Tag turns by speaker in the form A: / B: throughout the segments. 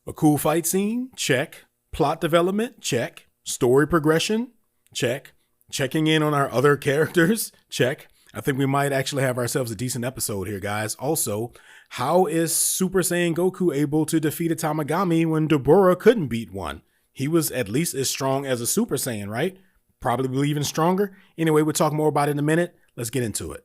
A: A cool fight scene? Check. Plot development? Check. Story progression? Check. Checking in on our other characters? Check. I think we might actually have ourselves a decent episode here, guys. Also, how is Super Saiyan Goku able to defeat a Tamagami when Dabura couldn't beat one? He was at least as strong as a Super Saiyan, right? Probably even stronger. Anyway, we'll talk more about it in a minute. Let's get into it.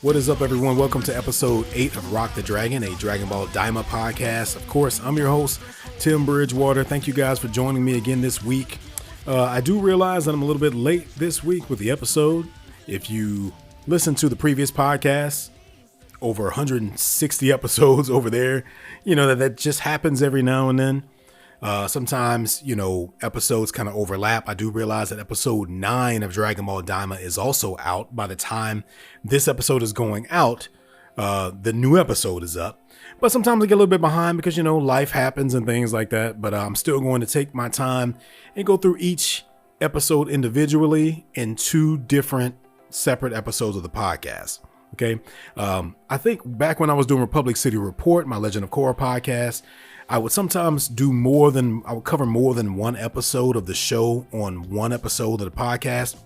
A: What is up, everyone? Welcome to episode 8 of Rock the Dragon, a Dragon Ball Daima podcast. Of course, I'm your host, Tim Bridgewater. Thank you guys for joining me again this week. I do realize that I'm a little bit late this week with the episode. If you listen to the previous podcast, over 160 episodes over there, you know that just happens every now and then. Sometimes, episodes kind of overlap. I do realize that episode 9 of Dragon Ball Daima is also out. By the time this episode is going out, the new episode is up. But sometimes I get a little bit behind because, life happens and things like that. But I'm still going to take my time and go through each episode individually in 2 different separate episodes of the podcast. Okay. I think back when I was doing Republic City Report, my Legend of Korra podcast, I would sometimes I would cover more than one episode of the show on one episode of the podcast.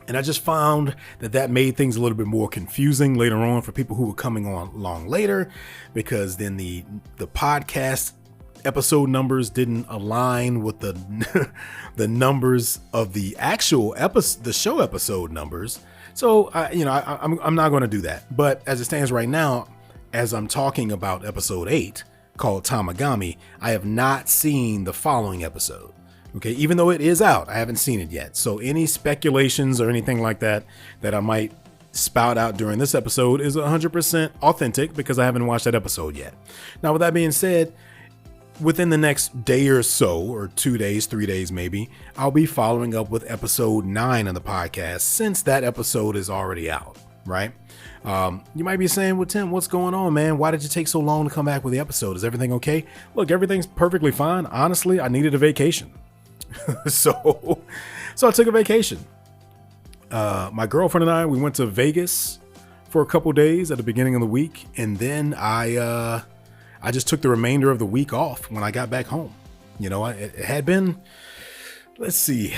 A: And I just found that made things a little bit more confusing later on for people who were coming on along later, because then the podcast episode numbers didn't align with the the numbers of the actual episode, the show episode numbers. So, I'm not going to do that. But as it stands right now, as I'm talking about episode 8, called Tamagami, I have not seen the following episode. Okay, even though it is out, I haven't seen it yet. So any speculations or anything like that I might spout out during this episode is 100% authentic because I haven't watched that episode yet. Now, with that being said, within the next day or so, or 2 days, 3 days maybe, I'll be following up with episode 9 of the podcast since that episode is already out, right? You might be saying, well, Tim, what's going on, man? Why did you take so long to come back with the episode? Is everything okay? Look, everything's perfectly fine. Honestly, I needed a vacation. So I took a vacation. My girlfriend and I, we went to Vegas for a couple days at the beginning of the week. And then I just took the remainder of the week off when I got back home. It had been, let's see,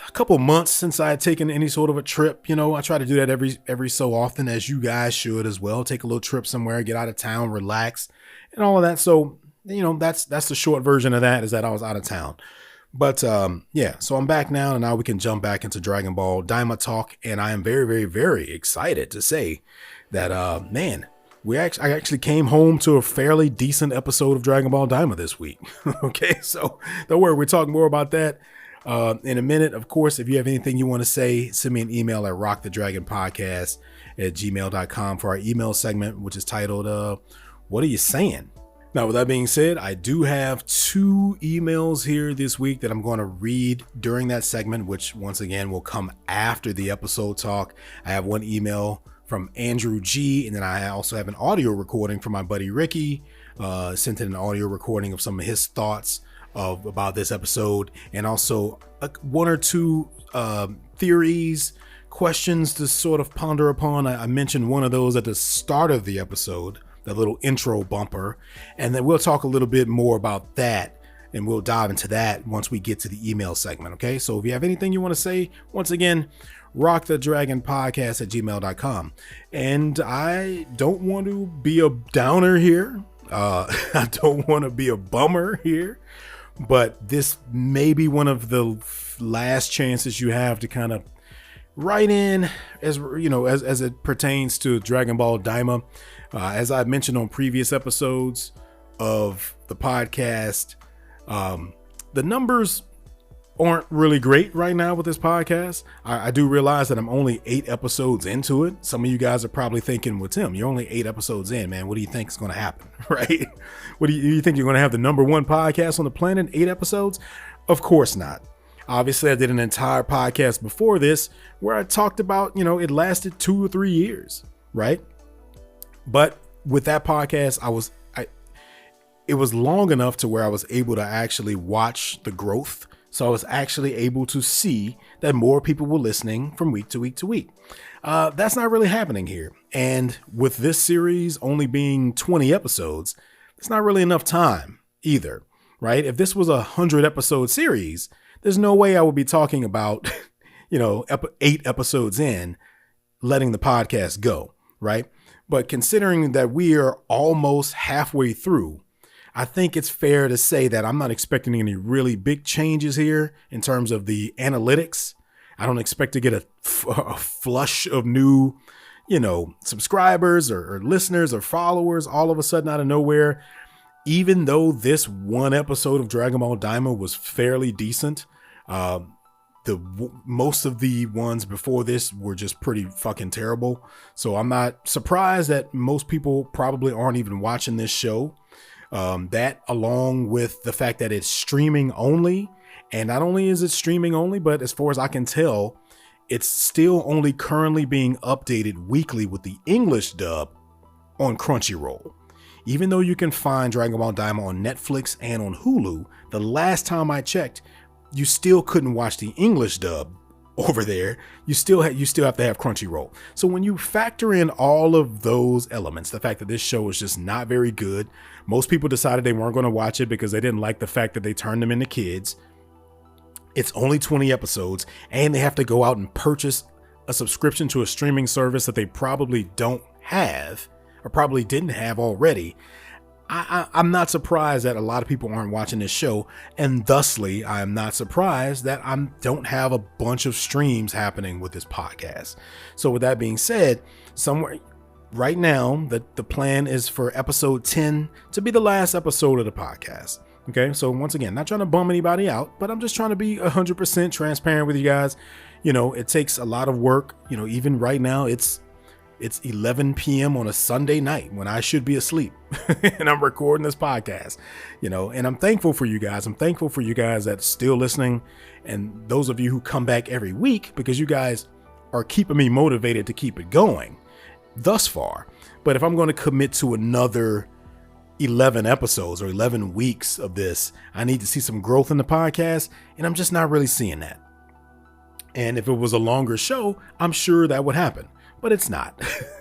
A: a couple months since I had taken any sort of a trip. I try to do that every so often, as you guys should as well. Take a little trip somewhere, get out of town, relax, and all of that. So, that's the short version of that, is that I was out of town. But so I'm back now, and now we can jump back into Dragon Ball Daima talk. And I am very, very, very excited to say that, I actually came home to a fairly decent episode of Dragon Ball Daima this week. Okay, so don't worry, we're talking more about that in a minute. Of course, if you have anything you want to say, send me an email at rockthedragonpodcast@gmail.com for our email segment, which is titled, What Are You Saying? Now, with that being said, I do have 2 emails here this week that I'm going to read during that segment, which once again will come after the episode talk. I have one email from Andrew G, and then I also have an audio recording from my buddy Ricky. Sent in an audio recording of some of his thoughts about this episode, and also 1 or 2 theories, questions to sort of ponder upon. I mentioned one of those at the start of the episode, that little intro bumper, and then we'll talk a little bit more about that, and we'll dive into that once we get to the email segment. Okay, so if you have anything you want to say, once again, rockthedragonpodcast@gmail.com. And I don't want to be a downer here. I don't want to be a bummer here, but this may be one of the last chances you have to kind of write in, as it pertains to Dragon Ball Daima. As I've mentioned on previous episodes of the podcast, the numbers aren't really great right now with this podcast. I do realize that I'm only 8 episodes into it. Some of you guys are probably thinking, well, Tim, you're only 8 episodes in, man. What do you think is going to happen? Right? What do you think you're going to have the number 1 podcast on the planet, 8 episodes? Of course not. Obviously, I did an entire podcast before this where I talked about, it lasted 2 or 3 years, right? But with that podcast, it was long enough to where I was able to actually watch the growth So I was actually able to see that more people were listening from week to week to week. That's not really happening here. And with this series only being 20 episodes, it's not really enough time either, right? If this was a 100 episode series, there's no way I would be talking about, 8 episodes in, letting the podcast go, right? But considering that we are almost halfway through, I think it's fair to say that I'm not expecting any really big changes here in terms of the analytics. I don't expect to get a flush of new, subscribers or listeners or followers all of a sudden out of nowhere. Even though this one episode of Dragon Ball Daima was fairly decent, most of the ones before this were just pretty fucking terrible. So I'm not surprised that most people probably aren't even watching this show. That along with the fact that it's streaming only, and not only is it streaming only, but as far as I can tell, it's still only currently being updated weekly with the English dub on Crunchyroll. Even though you can find Dragon Ball Daima on Netflix and on Hulu, the last time I checked, you still couldn't watch the English dub over there. You still have to have Crunchyroll. So when you factor in all of those elements, the fact that this show is just not very good, most people decided they weren't going to watch it because they didn't like the fact that they turned them into kids. It's only 20 episodes, and they have to go out and purchase a subscription to a streaming service that they probably don't have or probably didn't have already. I'm not surprised that a lot of people aren't watching this show, and thusly, I'm not surprised that I don't have a bunch of streams happening with this podcast. So with that being said, somewhere right now, the plan is for episode 10 to be the last episode of the podcast. Okay, so once again, not trying to bum anybody out, but I'm just trying to be 100% transparent with you guys. It takes a lot of work. Even right now, it's 11 p.m. on a Sunday night when I should be asleep and I'm recording this podcast, and I'm thankful for you guys. I'm thankful for you guys that's still listening, and those of you who come back every week, because you guys are keeping me motivated to keep it going thus far. But if I'm going to commit to another 11 episodes or 11 weeks of this, I need to see some growth in the podcast, and I'm just not really seeing that. And if it was a longer show, I'm sure that would happen. But it's not.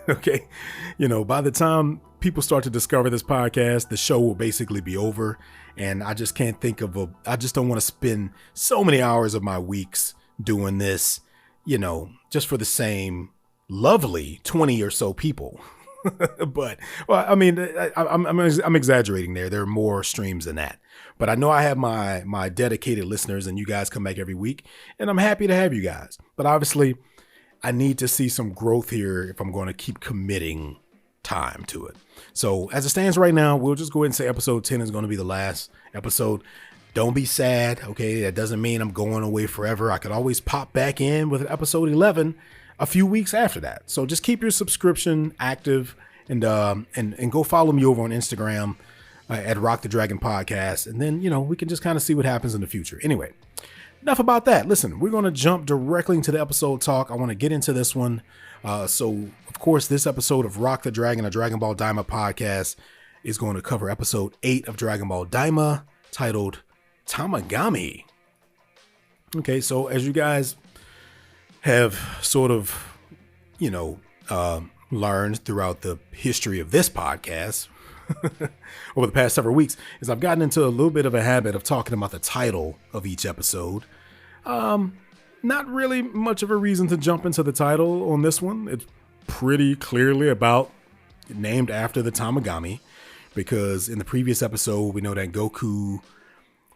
A: Okay. By the time people start to discover this podcast, the show will basically be over. And I just can't think of I just don't want to spend so many hours of my weeks doing this, just for the same lovely 20 or so people. But, I'm exaggerating there. There are more streams than that. But I know I have my dedicated listeners, and you guys come back every week, and I'm happy to have you guys. But obviously, I need to see some growth here if I'm going to keep committing time to it. So as it stands right now, we'll just go ahead and say episode 10 is going to be the last episode. Don't be sad. Okay. That doesn't mean I'm going away forever. I could always pop back in with episode 11 a few weeks after that. So just keep your subscription active and go follow me over on Instagram at Rock the Dragon Podcast. And then, we can just kind of see what happens in the future. Anyway, enough about that. Listen, we're going to jump directly into the episode talk. I want to get into this one. So, of course, this episode of Rock the Dragon, a Dragon Ball Daima podcast, is going to cover episode 8 of Dragon Ball Daima, titled Tamagami. Okay, so as you guys have sort of, learned throughout the history of this podcast over the past several weeks, is I've gotten into a little bit of a habit of talking about the title of each episode. Not really much of a reason to jump into the title on this one. It's pretty clearly named after the Tamagami, because in the previous episode, we know that Goku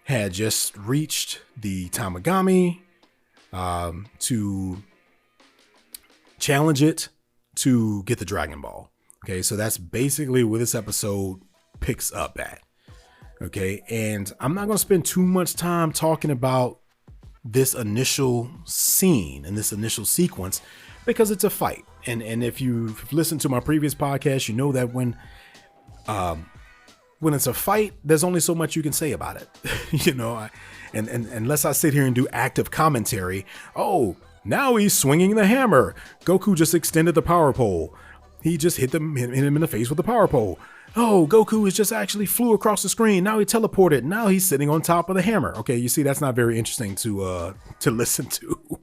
A: had just reached the Tamagami to challenge it to get the Dragon Ball. Okay, so that's basically where this episode picks up at. Okay, and I'm not going to spend too much time talking about this initial scene and this initial sequence, because it's a fight. And if you've listened to my previous podcast, you know that when it's a fight, there's only so much you can say about it. And unless I sit here and do active commentary, oh, now he's swinging the hammer. Goku just extended the power pole. He just hit him in the face with the power pole. Oh, Goku is just actually flew across the screen. Now he teleported. Now he's sitting on top of the hammer. Okay, you see, that's not very interesting to listen to.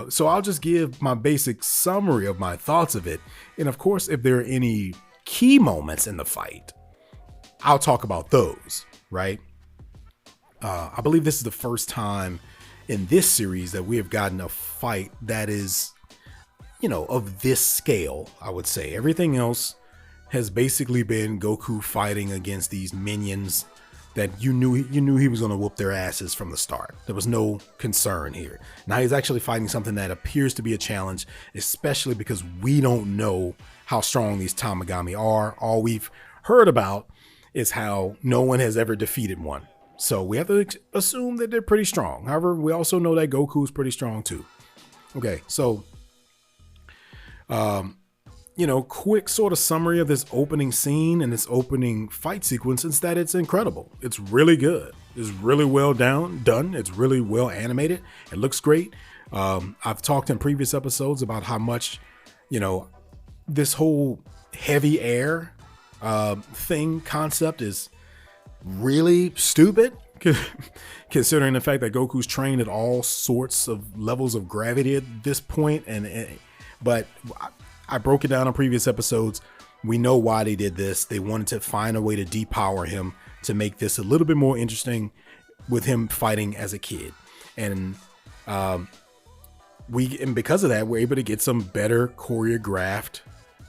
A: So I'll just give my basic summary of my thoughts of it. And of course, if there are any key moments in the fight, I'll talk about those, right? I believe this is the first time in this series that we have gotten a fight that is, of this scale, I would say. Everything else has basically been Goku fighting against these minions that you knew he was going to whoop their asses from the start. There was no concern here. Now he's actually fighting something that appears to be a challenge, especially because we don't know how strong these Tamagami are. All we've heard about is how no one has ever defeated one. So we have to assume that they're pretty strong. However, we also know that Goku's pretty strong too. Okay, so quick sort of summary of this opening scene and this opening fight sequence is that it's incredible. It's really good. It's really well done. It's really well animated. It looks great. I've talked in previous episodes about how much, this whole heavy air concept is really stupid, considering the fact that Goku's trained at all sorts of levels of gravity at this point. But I broke it down on previous episodes. We know why they did this. They wanted to find a way to depower him to make this a little bit more interesting with him fighting as a kid. And because of that, we're able to get some better choreographed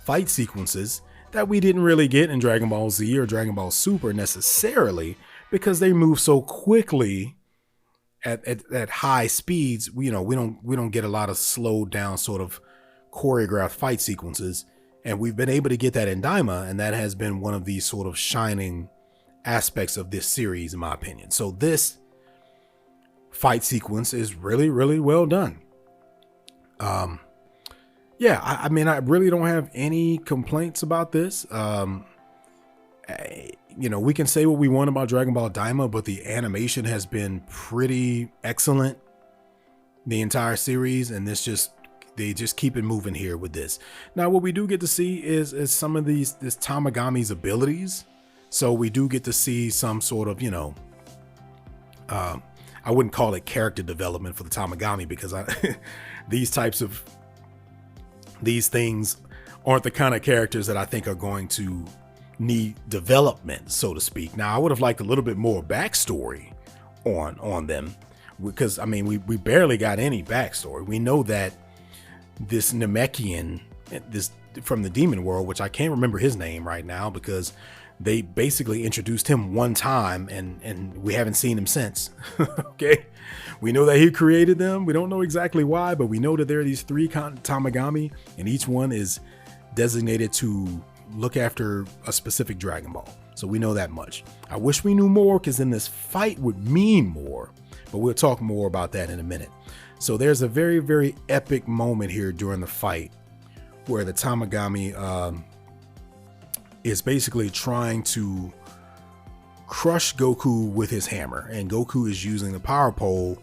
A: fight sequences that we didn't really get in Dragon Ball Z or Dragon Ball Super necessarily, because they move so quickly at high speeds. We don't get a lot of slowed down sort of choreographed fight sequences, and we've been able to get that in Daima, and that has been one of these sort of shining aspects of this series, in my opinion. So this fight sequence is really, really well done. I really don't have any complaints about this. We can say what we want about Dragon Ball Daima, but the animation has been pretty excellent the entire series, and they just keep it moving here with this. Now, what we do get to see is some of this Tamagami's abilities. So we do get to see some sort of, I wouldn't call it character development for the Tamagami, because these things aren't the kind of characters that I think are going to need development, so to speak. Now, I would have liked a little bit more backstory on them, because we barely got any backstory. We know that this Namekian, this from the demon world, which I can't remember his name right now because they basically introduced him one time and we haven't seen him since. Okay. We know that he created them. We don't know exactly why, but we know that there are these 3 Tamagami, and each one is designated to look after a specific Dragon Ball. So we know that much. I wish we knew more, because then this fight would mean more, but we'll talk more about that in a minute. So there's a very, very epic moment here during the fight where the Tamagami is basically trying to crush Goku with his hammer, and Goku is using the power pole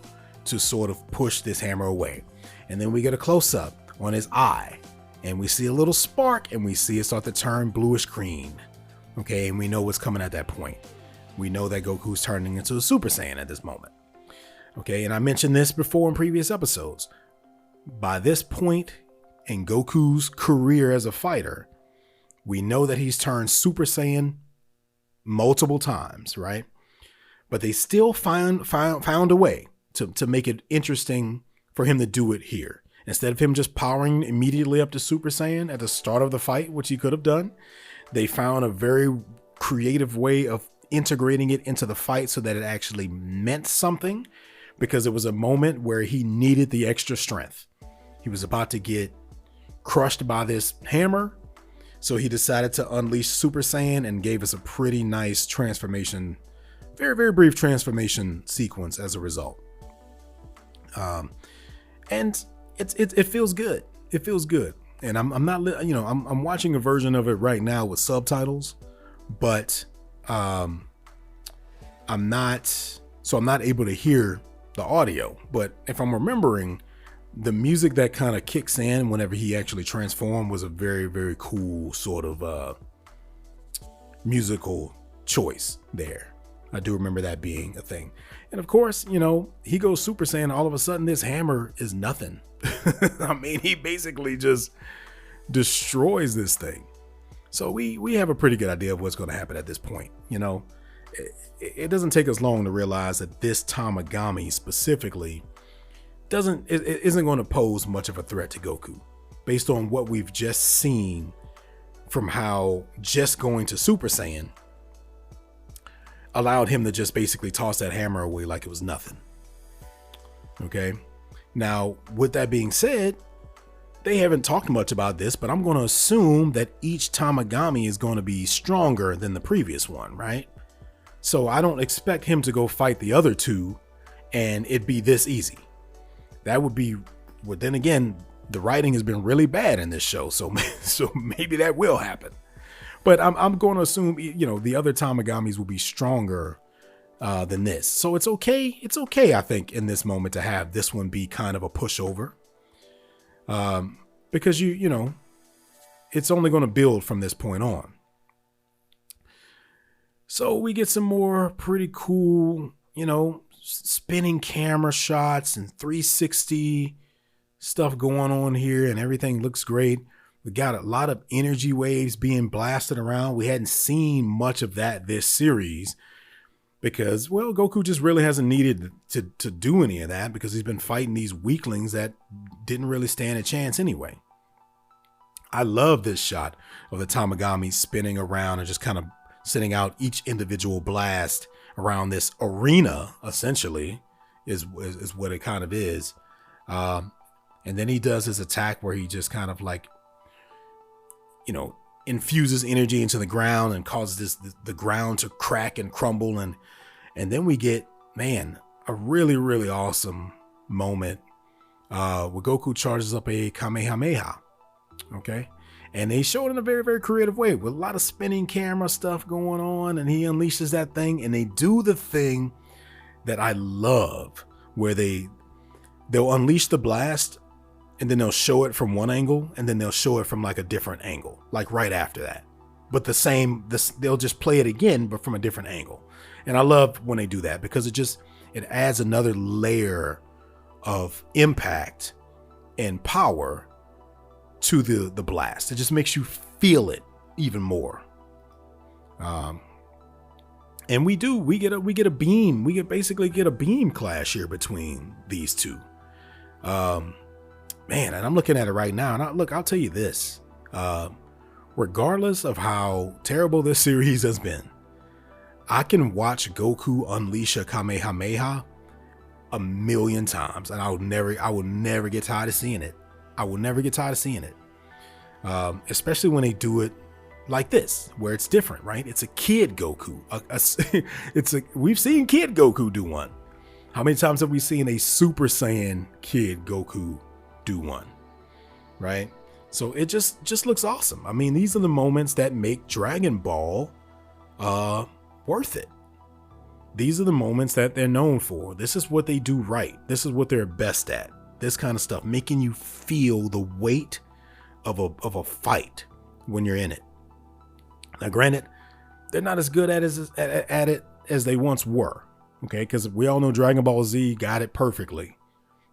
A: to sort of push this hammer away. And then we get a close-up on his eye, and we see a little spark, and we see it start to turn bluish green. Okay, and we know what's coming at that point. We know that Goku's turning into a Super Saiyan at this moment. Okay, and I mentioned this before in previous episodes. By this point in Goku's career as a fighter, we know that he's turned Super Saiyan multiple times, right? But they still found a way to make it interesting for him to do it here. Instead of him just powering immediately up to Super Saiyan at the start of the fight, which he could have done, they found a very creative way of integrating it into the fight so that it actually meant something, because it was a moment where he needed the extra strength. He was about to get crushed by this hammer, so he decided to unleash Super Saiyan and gave us a pretty nice transformation, very, very brief transformation sequence as a result. And it feels good. It feels good. And I'm watching a version of it right now with subtitles, but I'm not able to hear the audio. But if I'm remembering, the music that kind of kicks in whenever he actually transformed was a very, very cool sort of musical choice there. I do remember that being a thing. And of course, you know, he goes Super Saiyan. All of a sudden, this hammer is nothing. I mean, he basically just destroys this thing. So we have a pretty good idea of what's going to happen at this point. You know, it doesn't take us long to realize that this Tamagami specifically isn't going to pose much of a threat to Goku, based on what we've just seen from how just going to Super Saiyan allowed him to just basically toss that hammer away like it was nothing. Okay. Now, with that being said, they haven't talked much about this, but I'm going to assume that each Tamagami is going to be stronger than the previous one, right? So I don't expect him to go fight the other two and it be this easy. That would be, well, then again, the writing has been really bad in this show, so maybe that will happen. But I'm going to assume, you know, the other Tamagamis will be stronger than this. So it's okay. It's okay, I think, in this moment to have this one be kind of a pushover. Because you know, it's only going to build from this point on. So we get some more pretty cool, you know, spinning camera shots and 360 stuff going on here, and everything looks great. We got a lot of energy waves being blasted around. We hadn't seen much of that this series because, well, Goku just really hasn't needed to do any of that because he's been fighting these weaklings that didn't really stand a chance anyway. I love this shot of the Tamagami spinning around and just kind of sending out each individual blast around this arena, essentially, is what it kind of is. And then he does his attack where he just kind of like, you know, infuses energy into the ground and causes the ground to crack and crumble. And then we get, man, a really, really awesome moment where Goku charges up a Kamehameha. Okay. And they show it in a very, very creative way with a lot of spinning camera stuff going on. And he unleashes that thing and they do the thing that I love where they'll unleash the blast and then they'll show it from one angle and then they'll show it from like a different angle, like right after that. But they'll just play it again, but from a different angle. And I love when they do that because it adds another layer of impact and power to the blast. It just makes you feel it even more. And we get a beam. We basically get a beam clash here between these two. Man, and I'm looking at it right now. And I'll tell you this. Regardless of how terrible this series has been, I can watch Goku unleash a Kamehameha a million times, and I will never get tired of seeing it. I will never get tired of seeing it. Especially when they do it like this, where it's different, right? It's a kid Goku. We've seen kid Goku do one. How many times have we seen a Super Saiyan kid Goku do one? Right? So it just looks awesome. I mean, these are the moments that make Dragon Ball worth it. These are the moments that they're known for. This is what they do right. This is what they're best at. This kind of stuff, making you feel the weight of a fight when you're in it. Now, granted, they're not as good at it as they once were. Okay, because we all know Dragon Ball Z got it perfectly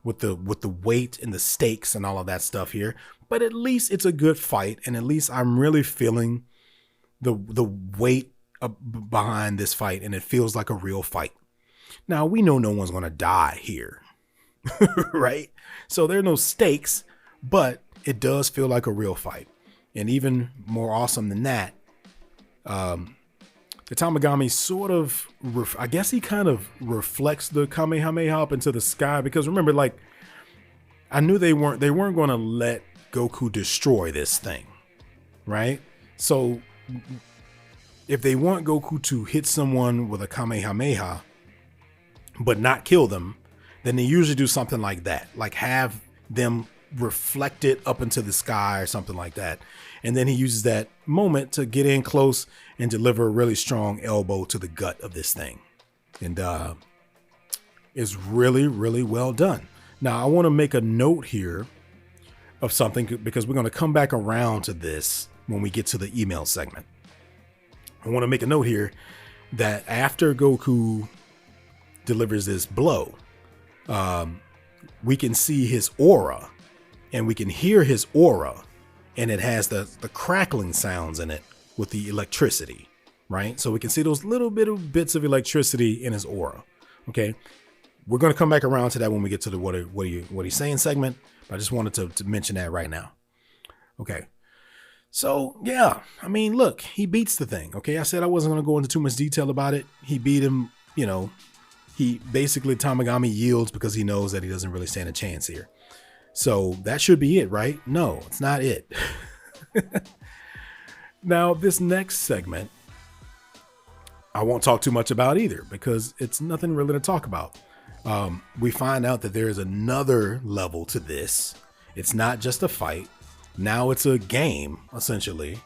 A: with the weight and the stakes and all of that stuff here. But at least it's a good fight, and at least I'm really feeling the weight behind this fight, and it feels like a real fight. Now, we know no one's going to die here, right? So there are no stakes, but it does feel like a real fight. And even more awesome than that, the Tamagami sort of, I guess he kind of reflects the Kamehameha up into the sky, because remember, like, I knew they weren't going to let Goku destroy this thing, right? So if they want Goku to hit someone with a Kamehameha but not kill them, then they usually do something like that, like have them reflect it up into the sky or something like that. And then he uses that moment to get in close and deliver a really strong elbow to the gut of this thing. And it's really, really well done. Now, I want to make a note here of something because we're going to come back around to this when we get to the email segment. I want to make a note here that after Goku delivers this blow, we can see his aura and we can hear his aura, and it has the crackling sounds in it with the electricity, right? So we can see those little bits of electricity in his aura. Okay. We're going to come back around to that when we get to the what he's saying segment. But I just wanted to mention that right now. Okay. So, yeah, I mean, look, he beats the thing. Okay. I said I wasn't going to go into too much detail about it. He beat him, he basically Tamagami yields because he knows that he doesn't really stand a chance here. So that should be it, right? No, it's not it. Now, this next segment, I won't talk too much about either because it's nothing really to talk about. We find out that there is another level to this. It's not just a fight. Now it's a game, essentially.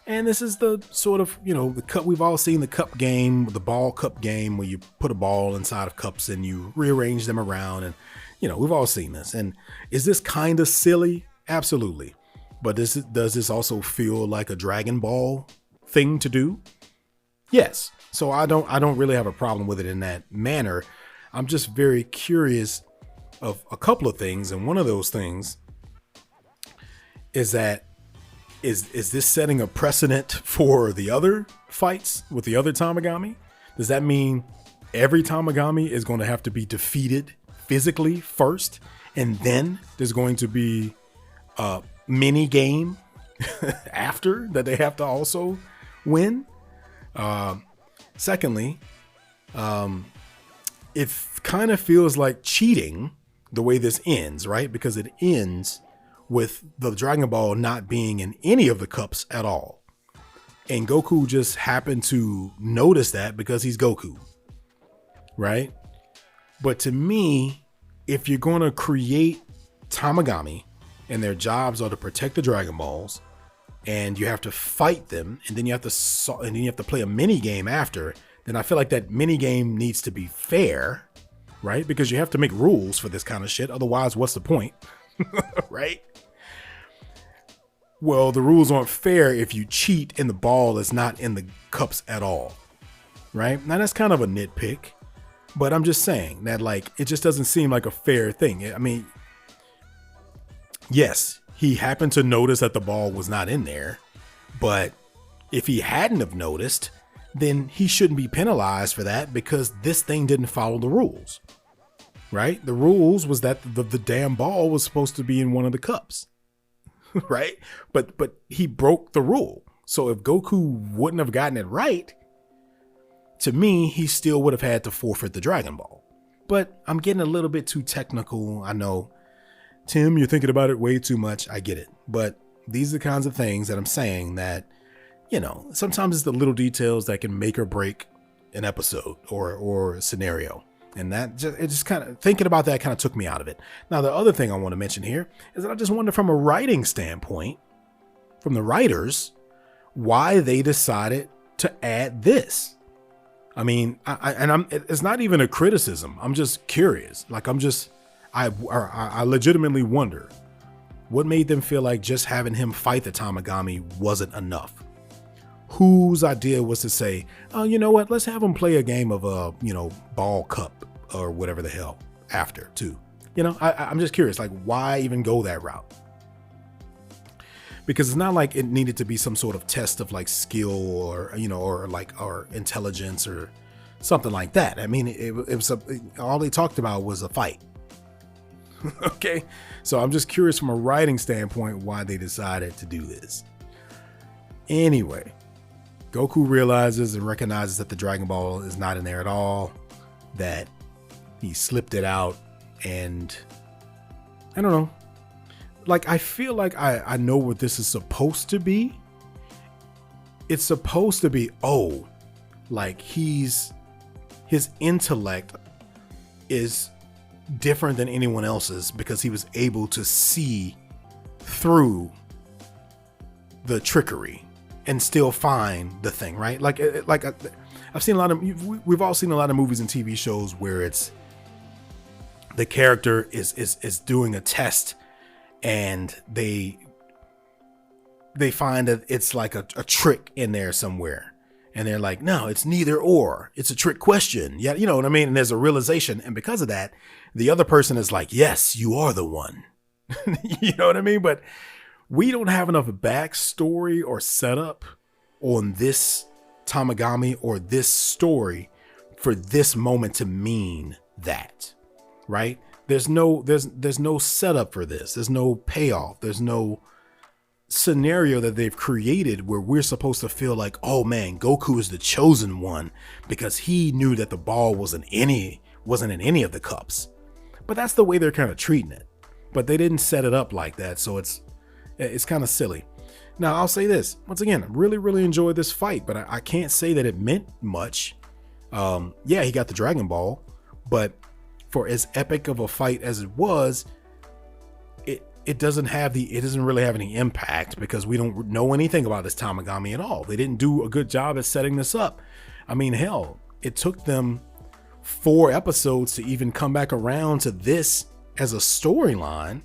A: And this is the sort of, the cup. We've all seen the cup game, the ball cup game, where you put a ball inside of cups and you rearrange them around. And, we've all seen this. And is this kind of silly? Absolutely. But does this also feel like a Dragon Ball thing to do? Yes. So I don't really have a problem with it in that manner. I'm just very curious of a couple of things. And one of those things is that is this setting a precedent for the other fights with the other Tamagami? Does that mean every Tamagami is going to have to be defeated physically first, and then there's going to be a mini game after that they have to also win? Secondly, it kind of feels like cheating the way this ends, right? Because it ends with the Dragon Ball not being in any of the cups at all. And Goku just happened to notice that because he's Goku, right? But to me, if you're going to create Tamagami and their jobs are to protect the Dragon Balls, and you have to fight them, and then you have to play a mini game after, then I feel like that mini game needs to be fair, right? Because you have to make rules for this kind of shit. Otherwise, what's the point? Right? Well, the rules aren't fair if you cheat and the ball is not in the cups at all, right? Now that's kind of a nitpick, but I'm just saying that, like, it just doesn't seem like a fair thing. I mean, yes, he happened to notice that the ball was not in there, but if he hadn't have noticed, then he shouldn't be penalized for that because this thing didn't follow the rules, right? The rules was that the damn ball was supposed to be in one of the cups, right? But he broke the rule. So if Goku wouldn't have gotten it right, to me, he still would have had to forfeit the Dragon Ball. But I'm getting a little bit too technical. I know, Tim, you're thinking about it way too much. I get it. But these are the kinds of things that I'm saying that, sometimes it's the little details that can make or break an episode or a scenario. And it just kind of thinking about that kind of took me out of it. Now, the other thing I want to mention here is that I just wonder from a writing standpoint, from the writers, why they decided to add this. I mean, it's not even a criticism. I'm just curious. Like, I legitimately wonder what made them feel like just having him fight the Tamagami wasn't enough. Whose idea was to say, oh, you know what? Let's have him play a game of ball cup or whatever the hell after too. I'm just curious, like, why even go that route? Because it's not like it needed to be some sort of test of like skill or intelligence or something like that. I mean, it was all they talked about was a fight. Okay, so I'm just curious from a writing standpoint why they decided to do this. Anyway, Goku realizes and recognizes that the Dragon Ball is not in there at all, that he slipped it out, and I don't know. Like, I feel like I know what this is supposed to be. It's supposed to be, like his intellect is different than anyone else's because he was able to see through the trickery and still find the thing, right? I've seen we've all seen a lot of movies and TV shows where it's the character is doing a test, and they find that it's like a trick in there somewhere. And they're like, no, it's neither or. It's a trick question. Yeah, you know what I mean? And there's a realization. And because of that, the other person is like, yes, you are the one. You know what I mean? But we don't have enough backstory or setup on this Tamagami or this story for this moment to mean that, right? There's no setup for this. There's no payoff. There's no scenario that they've created where we're supposed to feel like, oh man, Goku is the chosen one because he knew that the ball wasn't in any of the cups. But that's the way they're kind of treating it. But they didn't set it up like that, so it's kind of silly. Now I'll say this once again, I really enjoyed this fight, but I can't say that it meant much. Yeah, he got the Dragon Ball, but for as epic of a fight as it was, it doesn't really have any impact because we don't know anything about this Tamagami at all. They didn't do a good job at setting this up. I mean, hell, it took them 4 episodes to even come back around to this as a storyline,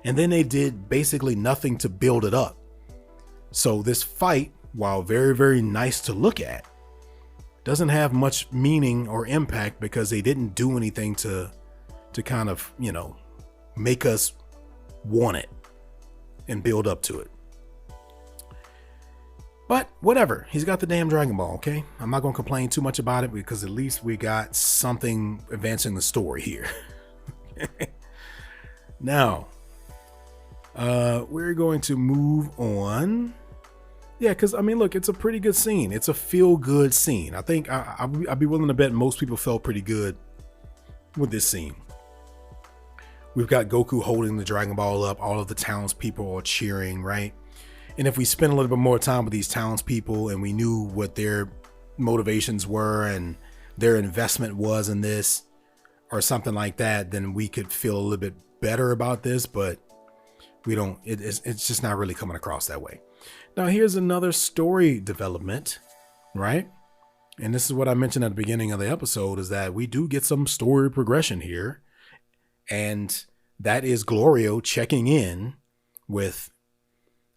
A: and then they did basically nothing to build it up. So this fight, while very nice to look at, doesn't have much meaning or impact because they didn't do anything to kind of, you know, make us want it and build up to it. But whatever, he's got the damn Dragon Ball, okay? I'm not gonna complain too much about it because at least we got something advancing the story here. Now, we're going to move on. Yeah, because I mean, look, it's a pretty good scene. It's a feel-good scene. I think I'd be willing to bet most people felt pretty good with this scene. We've got Goku holding the Dragon Ball up. All of the townspeople are cheering, right? And if we spend a little bit more time with these townspeople and we knew what their motivations were and their investment was in this or something like that, then we could feel a little bit better about this, but we don't, it's just not really coming across that way. Now, here's another story development, right? And this is what I mentioned at the beginning of the episode, is that we do get some story progression here. And that is Glorio checking in with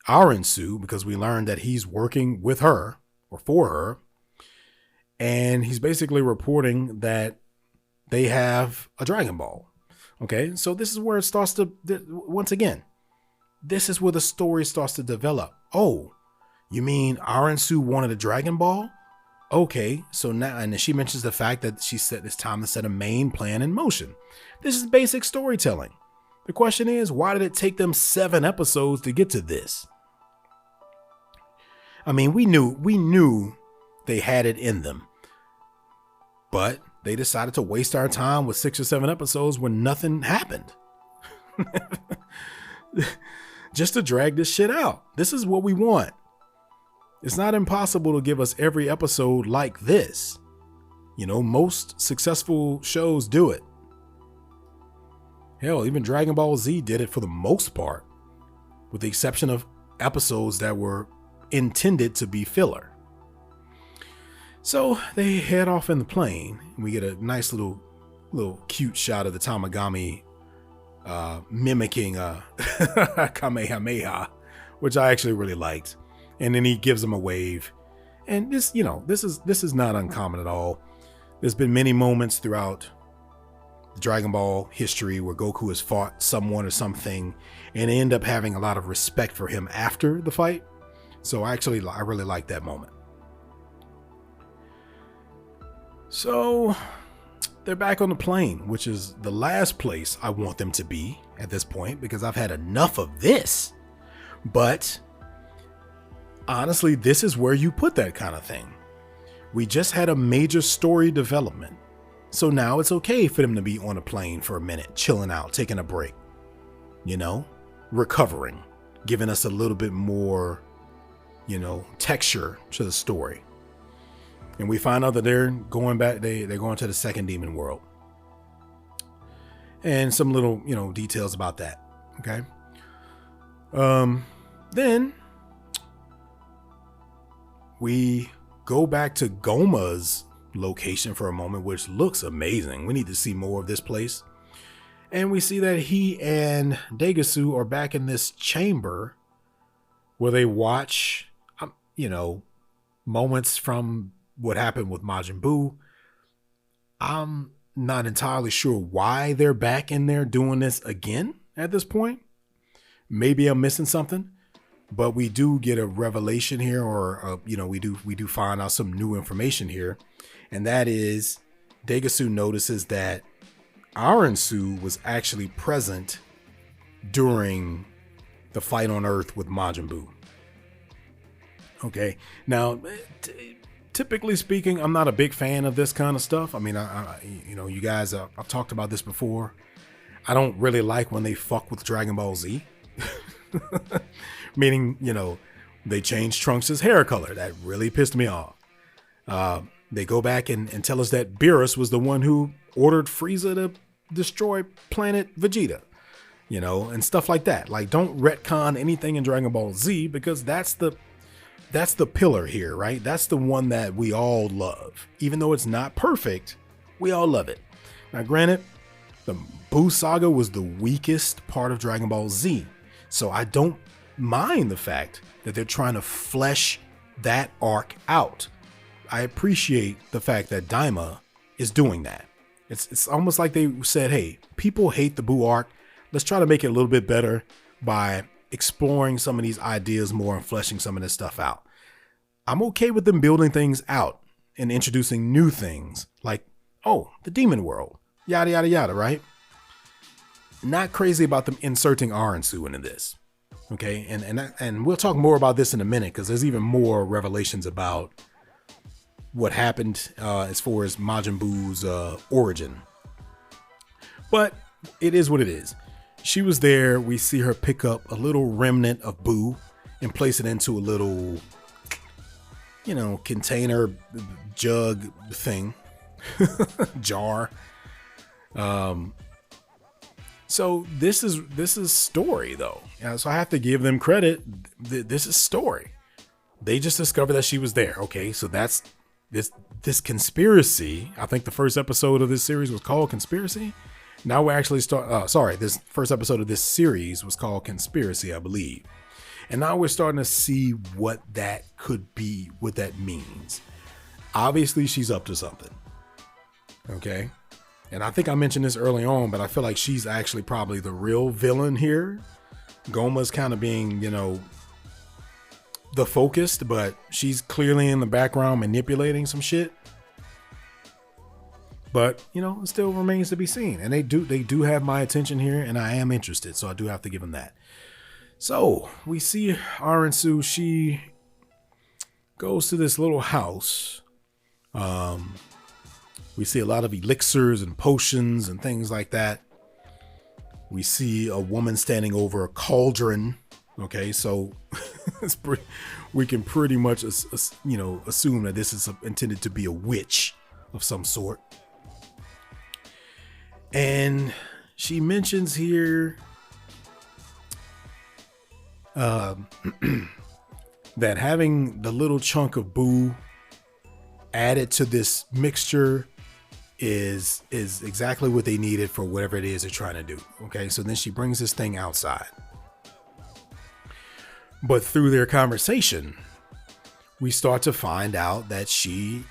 A: Aransu because we learned that he's working with her or for her. And he's basically reporting that they have a Dragon Ball. Okay, so this is where it starts to, once again, this is where the story starts to develop. Oh, you mean Aransu wanted a Dragon Ball? Okay, so now, and she mentions the fact that she said it's time to set a main plan in motion. This is basic storytelling. The question is, why did it take them 7 episodes to get to this? I mean, we knew they had it in them, but they decided to waste our time with 6 or 7 episodes when nothing happened. Just to drag this shit out. This is what we want. It's not impossible to give us every episode like this. You know, most successful shows do it. Hell, even Dragon Ball Z did it for the most part, with the exception of episodes that were intended to be filler. So they head off in the plane, and we get a nice little cute shot of the Tamagami mimicking Kamehameha, which I actually really liked. And then he gives him a wave. And this, you know, this is not uncommon at all. There's been many moments throughout the Dragon Ball history where Goku has fought someone or something, and they end up having a lot of respect for him after the fight. So I really like that moment. So they're back on the plane, which is the last place I want them to be at this point, because I've had enough of this. But honestly, this is where you put that kind of thing. We just had a major story development. So now it's okay for them to be on a plane for a minute, chilling out, taking a break, you know, recovering, giving us a little bit more, you know, texture to the story. And we find out that they're going back, they're going to the second demon world. And some little, you know, details about that. Okay. Then we go back to Goma's location for a moment, which looks amazing. We need to see more of this place. And we see that he and Degasu are back in this chamber where they watch, moments from what happened with Majin Buu. I'm not entirely sure why they're back in there doing this again at this point. Maybe I'm missing something, but we do get a revelation here, or we do find out some new information here, and that is Degasu notices that Aransu was actually present during the fight on Earth with Majin Buu. Okay, now typically speaking, I'm not a big fan of this kind of stuff. I mean, you guys, I've talked about this before. I don't really like when they fuck with Dragon Ball Z. Meaning, they changed Trunks' hair color. That really pissed me off. They go back and tell us that Beerus was the one who ordered Frieza to destroy planet Vegeta, and stuff like that. Like, don't retcon anything in Dragon Ball Z, because that's the pillar here, right? That's the one that we all love. Even though it's not perfect, we all love it. Now, granted, the Buu saga was the weakest part of Dragon Ball Z, so I don't mind the fact that they're trying to flesh that arc out. I appreciate the fact that Daima is doing that. It's almost like they said, hey, people hate the Buu arc. Let's try to make it a little bit better by exploring some of these ideas more and fleshing some of this stuff out. I'm okay with them building things out and introducing new things like, the demon world, yada, yada, yada, right? Not crazy about them inserting Aransu into this. Okay, and we'll talk more about this in a minute, because there's even more revelations about what happened as far as Majin Buu's origin. But it is what it is. She was there. We see her pick up a little remnant of Buu and place it into a little, container jug thing, jar. So this is story, though. So I have to give them credit. This is story. They just discovered that she was there. Okay, so that's this conspiracy. I think the first episode of this series was called Conspiracy. Now we're actually this first episode of this series was called Conspiracy, I believe. And now we're starting to see what that could be, what that means. Obviously, she's up to something. Okay. And I think I mentioned this early on, but I feel like she's actually probably the real villain here. Goma's kind of being, the focused, but she's clearly in the background manipulating some shit. But, it still remains to be seen. And they do have my attention here, and I am interested, so I do have to give them that. So we see Aransu. She goes to this little house. We see a lot of elixirs and potions and things like that. We see a woman standing over a cauldron. Okay, so we can pretty much, assume that this is intended to be a witch of some sort. And she mentions here that having the little chunk of Buu added to this mixture is exactly what they needed for whatever it is they're trying to do. Okay, so then she brings this thing outside. But through their conversation, we start to find out that she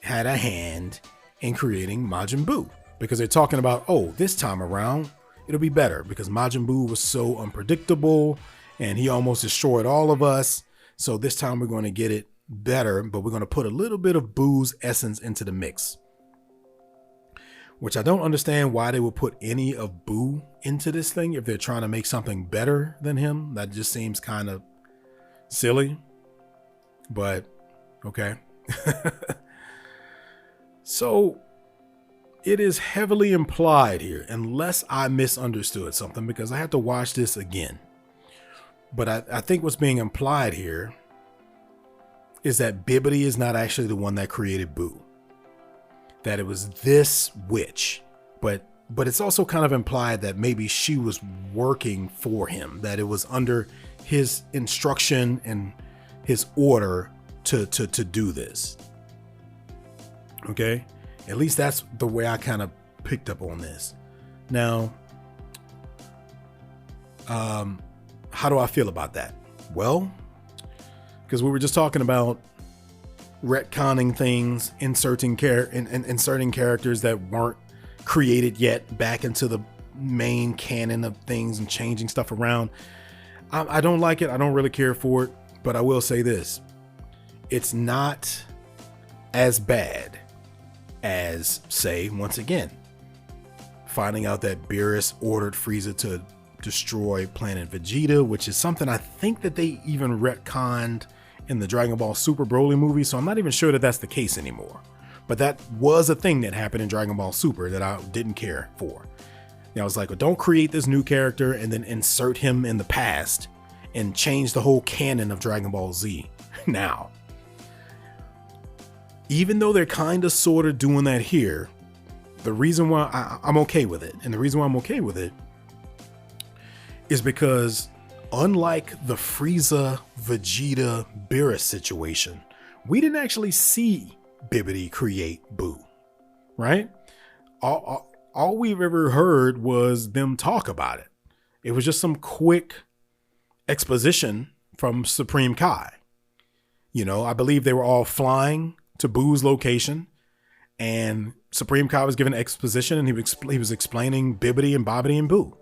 A: had a hand in creating Majin Buu, because they're talking about, this time around, it'll be better because Majin Buu was so unpredictable and he almost destroyed all of us. So this time we're going to get it better, but we're going to put a little bit of Buu's essence into the mix. Which I don't understand why they would put any of Buu into this thing if they're trying to make something better than him. That just seems kind of silly, but okay. So it is heavily implied here, unless I misunderstood something, because I had to watch this again. But I think what's being implied here is that Bibbidi is not actually the one that created Buu. That it was this witch, but it's also kind of implied that maybe she was working for him, that it was under his instruction and his order to do this. Okay, at least that's the way I kind of picked up on this. Now, How do I feel about that? Well, because we were just talking about retconning things, inserting characters that weren't created yet back into the main canon of things and changing stuff around. I don't like it. I don't really care for it, but I will say this. It's not as bad as, say, once again, finding out that Beerus ordered Frieza to destroy planet Vegeta, which is something I think that they even retconned in the Dragon Ball Super Broly movie, so I'm not even sure that that's the case anymore. But that was a thing that happened in Dragon Ball Super that I didn't care for. I was like, well, don't create this new character and then insert him in the past and change the whole canon of Dragon Ball Z now. Even though they're kind of sort of doing that here, the reason why I'm okay with it, and the reason why I'm okay with it is because unlike the Frieza, Vegeta, Beerus situation, we didn't actually see Bibbidi create Buu, right? All we've ever heard was them talk about it. It was just some quick exposition from Supreme Kai. You know, I believe they were all flying to Buu's location, and Supreme Kai was given exposition, and he was explaining Bibbidi and Bobbidi and Buu.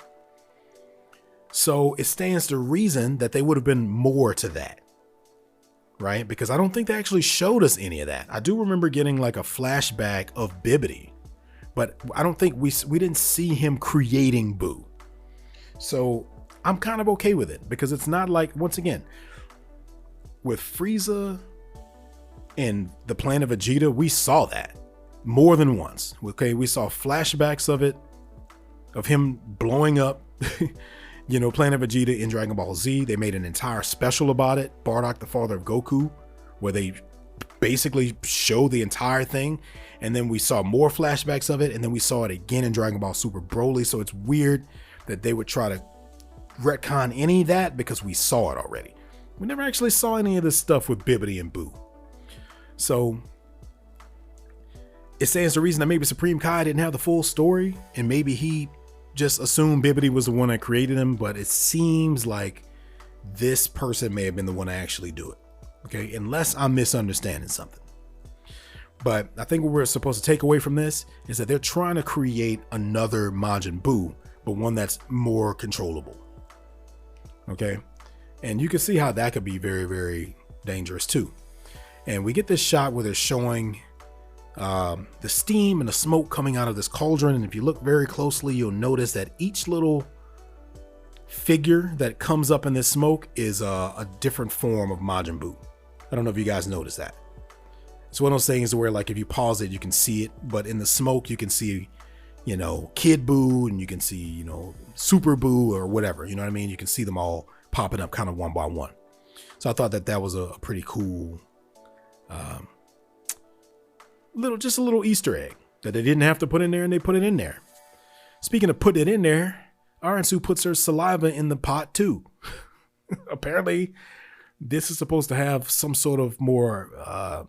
A: So it stands to reason that they would have been more to that, right? Because I don't think they actually showed us any of that. I do remember getting like a flashback of Bibbidi, but I don't think we didn't see him creating Buu. So I'm kind of okay with it, because it's not like, once again, with Frieza and the planet Vegeta, we saw that more than once. Okay, we saw flashbacks of it, of him blowing up, you know, planet Vegeta in Dragon Ball Z. They made an entire special about it, Bardock, the father of Goku, where they basically show the entire thing. And then we saw more flashbacks of it, and then we saw it again in Dragon Ball Super Broly. So it's weird that they would try to retcon any of that, because we saw it already. We never actually saw any of this stuff with Bibbidi and Buu. So it stands to reason that maybe Supreme Kai didn't have the full story, and maybe he just assumed Bibbidi was the one that created him, but it seems like this person may have been the one to actually do it. Okay, unless I'm misunderstanding something. But I think what we're supposed to take away from this is that they're trying to create another Majin Buu, but one that's more controllable. Okay, and you can see how that could be very, very dangerous too. And we get this shot where they're showing the steam and the smoke coming out of this cauldron. And if you look very closely, you'll notice that each little figure that comes up in this smoke is a different form of Majin Buu. I don't know if you guys noticed that. It's one of those things where, like, if you pause it, you can see it, but in the smoke, you can see, you know, Kid Buu, and you can see, you know, Super Buu or whatever, you know what I mean? You can see them all popping up kind of one by one. So I thought that that was a pretty cool, just a little Easter egg that they didn't have to put in there, and they put it in there. Speaking of putting it in there, Aransu puts her saliva in the pot too. Apparently, this is supposed to have some sort of more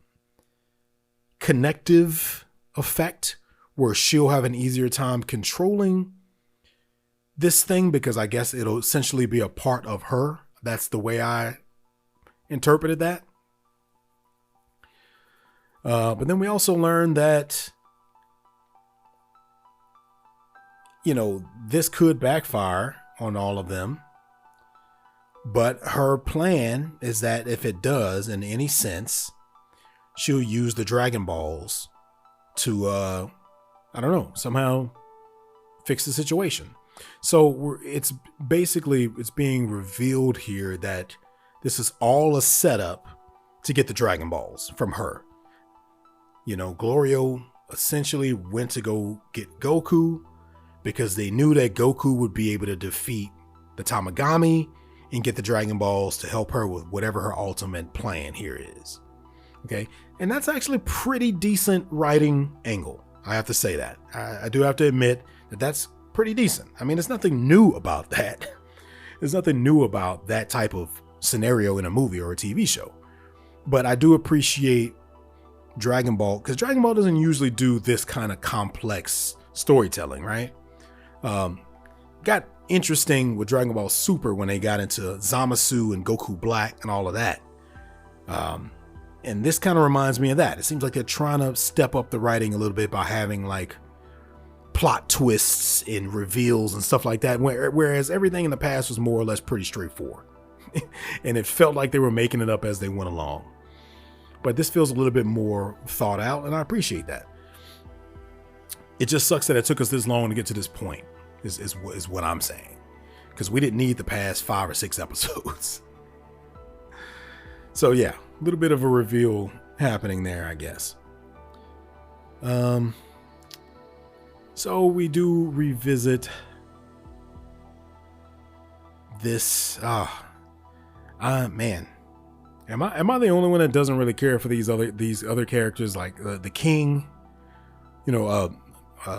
A: connective effect, where she'll have an easier time controlling this thing, because I guess it'll essentially be a part of her. That's the way I interpreted that. But then we also learned that, you know, this could backfire on all of them. But her plan is that if it does, in any sense, she'll use the Dragon Balls to, I don't know, somehow fix the situation. So it's being revealed here that this is all a setup to get the Dragon Balls from her. You know, Glorio essentially went to go get Goku because they knew that Goku would be able to defeat the Tamagami and get the Dragon Balls to help her with whatever her ultimate plan here is. Okay, and that's actually pretty decent writing angle. I have to say that. I do have to admit that that's pretty decent. I mean, there's nothing new about that. There's nothing new about that type of scenario in a movie or a TV show. But I do appreciate Dragon Ball, because Dragon Ball doesn't usually do this kind of complex storytelling, right? Got interesting with Dragon Ball Super when they got into Zamasu and Goku Black and all of that. And this kind of reminds me of that. It seems like they're trying to step up the writing a little bit by having like plot twists and reveals and stuff like that. Whereas everything in the past was more or less pretty straightforward. And it felt like they were making it up as they went along. But this feels a little bit more thought out, and I appreciate that. It just sucks that it took us this long to get to this point, is what I'm saying. Because we didn't need the past 5 or 6 episodes. So yeah, a little bit of a reveal happening there, I guess. So we do revisit this. Man, am I the only one that doesn't really care for these other characters, like the king,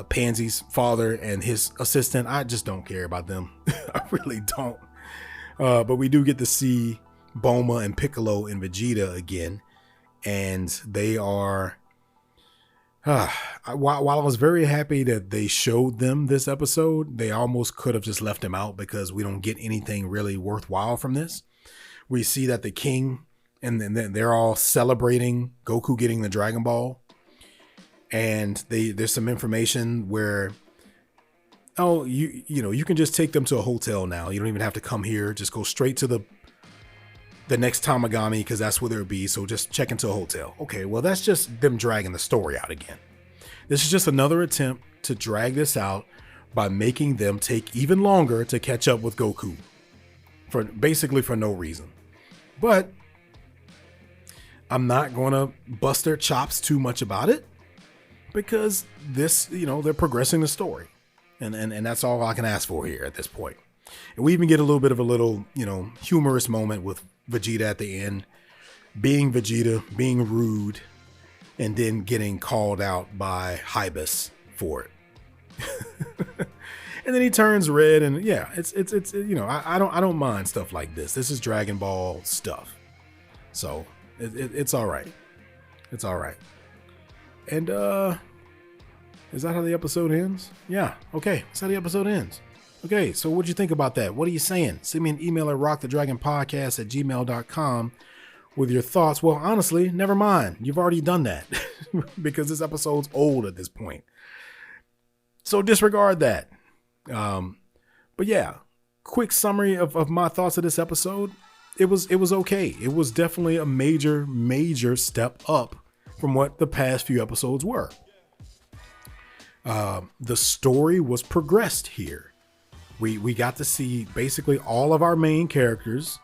A: Pansy's father and his assistant? I just don't care about them. I really don't. But we do get to see Bulma and Piccolo and Vegeta again, and they are. While I was very happy that they showed them this episode, they almost could have just left them out because we don't get anything really worthwhile from this. We see that the king and then they're all celebrating Goku getting the Dragon Ball, and there's some information where, oh, you can just take them to a hotel now. You don't even have to come here. Just go straight to the next Tamagami, because that's where they'll be. So just check into a hotel. Okay, well, that's just them dragging the story out again. This is just another attempt to drag this out by making them take even longer to catch up with Goku for no reason. But I'm not going to bust their chops too much about it, because this, they're progressing the story. And that's all I can ask for here at this point. And we even get a little bit of a humorous moment with Vegeta at the end, being Vegeta, being rude, and then getting called out by Hybus for it. And then he turns red, and yeah, it's I don't mind stuff like this. This is Dragon Ball stuff, so it's all right. It's all right. And is that how the episode ends? Yeah. Okay, that's how the episode ends. Okay, so what'd you think about that? What are you saying? Send me an email at rockthedragonpodcast@gmail.com with your thoughts. Well, honestly, never mind. You've already done that because this episode's old at this point. So disregard that. But yeah, quick summary of my thoughts of this episode. It was okay. It was definitely a major step up from what the past few episodes were. The story was progressed here. We got to see basically all of our main characters.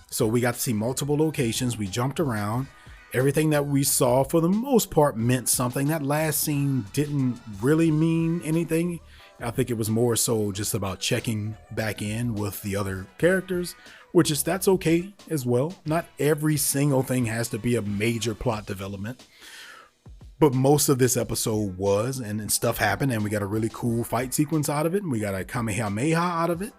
A: So we got to see multiple locations. We jumped around. Everything that we saw, for the most part, meant something. That last scene didn't really mean anything. I think it was more so just about checking back in with the other characters, that's okay as well. Not every single thing has to be a major plot development. But most of this episode was, and stuff happened, and we got a really cool fight sequence out of it, and we got a Kamehameha out of it.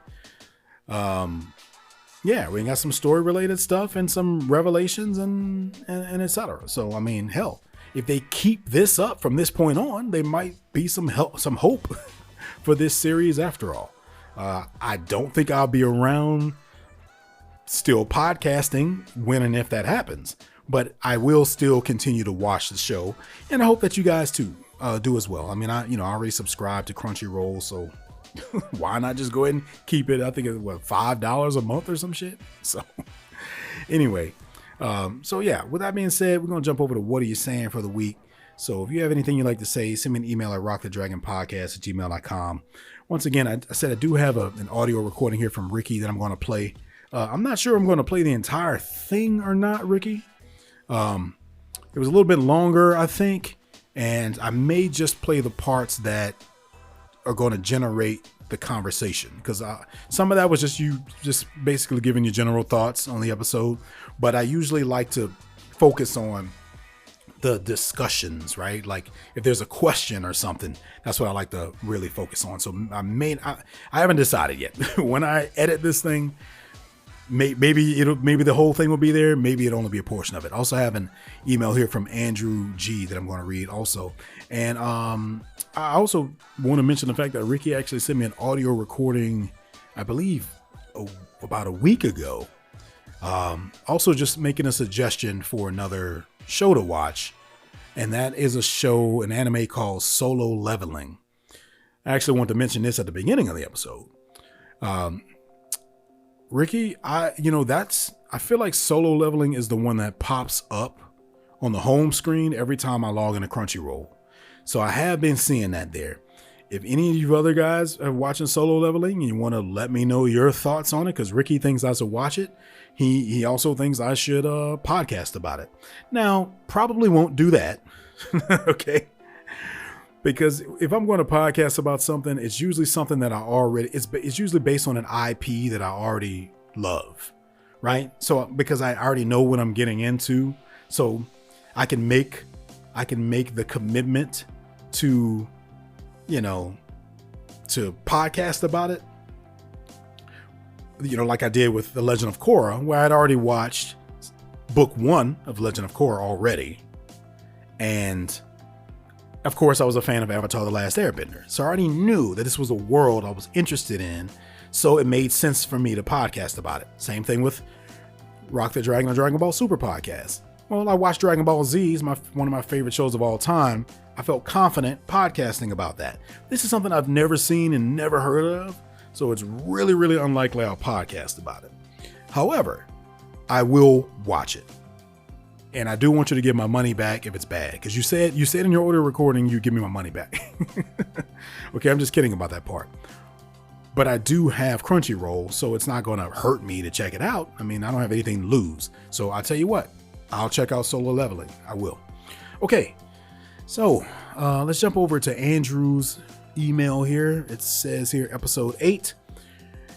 A: Yeah, we got some story-related stuff and some revelations and etc. So, I mean, hell, if they keep this up from this point on, there might be some hope for this series after all. I don't think I'll be around still podcasting when and if that happens. But I will still continue to watch the show, and I hope that you guys too do as well. I mean, I already subscribe to Crunchyroll, so why not just go ahead and keep it? I think it's $5 a month or some shit. So anyway, so yeah, with that being said, we're gonna jump over to what are you saying for the week. So if you have anything you'd like to say, send me an email at rockthedragonpodcast@gmail.com. Once again, I said I do have an audio recording here from Ricky that I'm going to play. I'm not sure I'm going to play the entire thing or not, Ricky. It was a little bit longer, I think, and I may just play the parts that are going to generate the conversation, because some of that was just you just basically giving your general thoughts on the episode, but I usually like to focus on the discussions, right? Like if there's a question or something, that's what I like to really focus on. So I haven't decided yet. When I edit this thing, maybe the whole thing will be there. Maybe it'll only be a portion of it. I also have an email here from Andrew G that I'm going to read also. And I also want to mention the fact that Ricky actually sent me an audio recording I believe, about a week ago. Also, just making a suggestion for another show to watch, and that is a show, an anime called Solo Leveling. I actually want to mention this at the beginning of the episode. Ricky, I feel like Solo Leveling is the one that pops up on the home screen every time I log into Crunchyroll. So I have been seeing that there. If any of you other guys are watching Solo Leveling and you want to let me know your thoughts on it, because Ricky thinks I should watch it. He also thinks I should podcast about it. Now, probably won't do that. Okay. Because if I'm going to podcast about something, it's usually something that it's usually based on an IP that I already love. Right. So because I already know what I'm getting into, so I can make the commitment to podcast about it, like I did with The Legend of Korra, where I'd already watched book 1 of Legend of Korra already. And of course, I was a fan of Avatar: The Last Airbender. So I already knew that this was a world I was interested in. So it made sense for me to podcast about it. Same thing with Rock the Dragon or Dragon Ball Super podcast. Well, I watched Dragon Ball Z, one of my favorite shows of all time. I felt confident podcasting about that. This is something I've never seen and never heard of, so it's really, really unlikely I'll podcast about it. However, I will watch it. And I do want you to give my money back if it's bad, because you said in your audio recording you'd give me my money back. Okay, I'm just kidding about that part. But I do have Crunchyroll, so it's not going to hurt me to check it out. I mean, I don't have anything to lose. So I'll tell you what, I'll check out Solo Leveling. I will. Okay. So let's jump over to Andrew's email here. It says here, episode 8.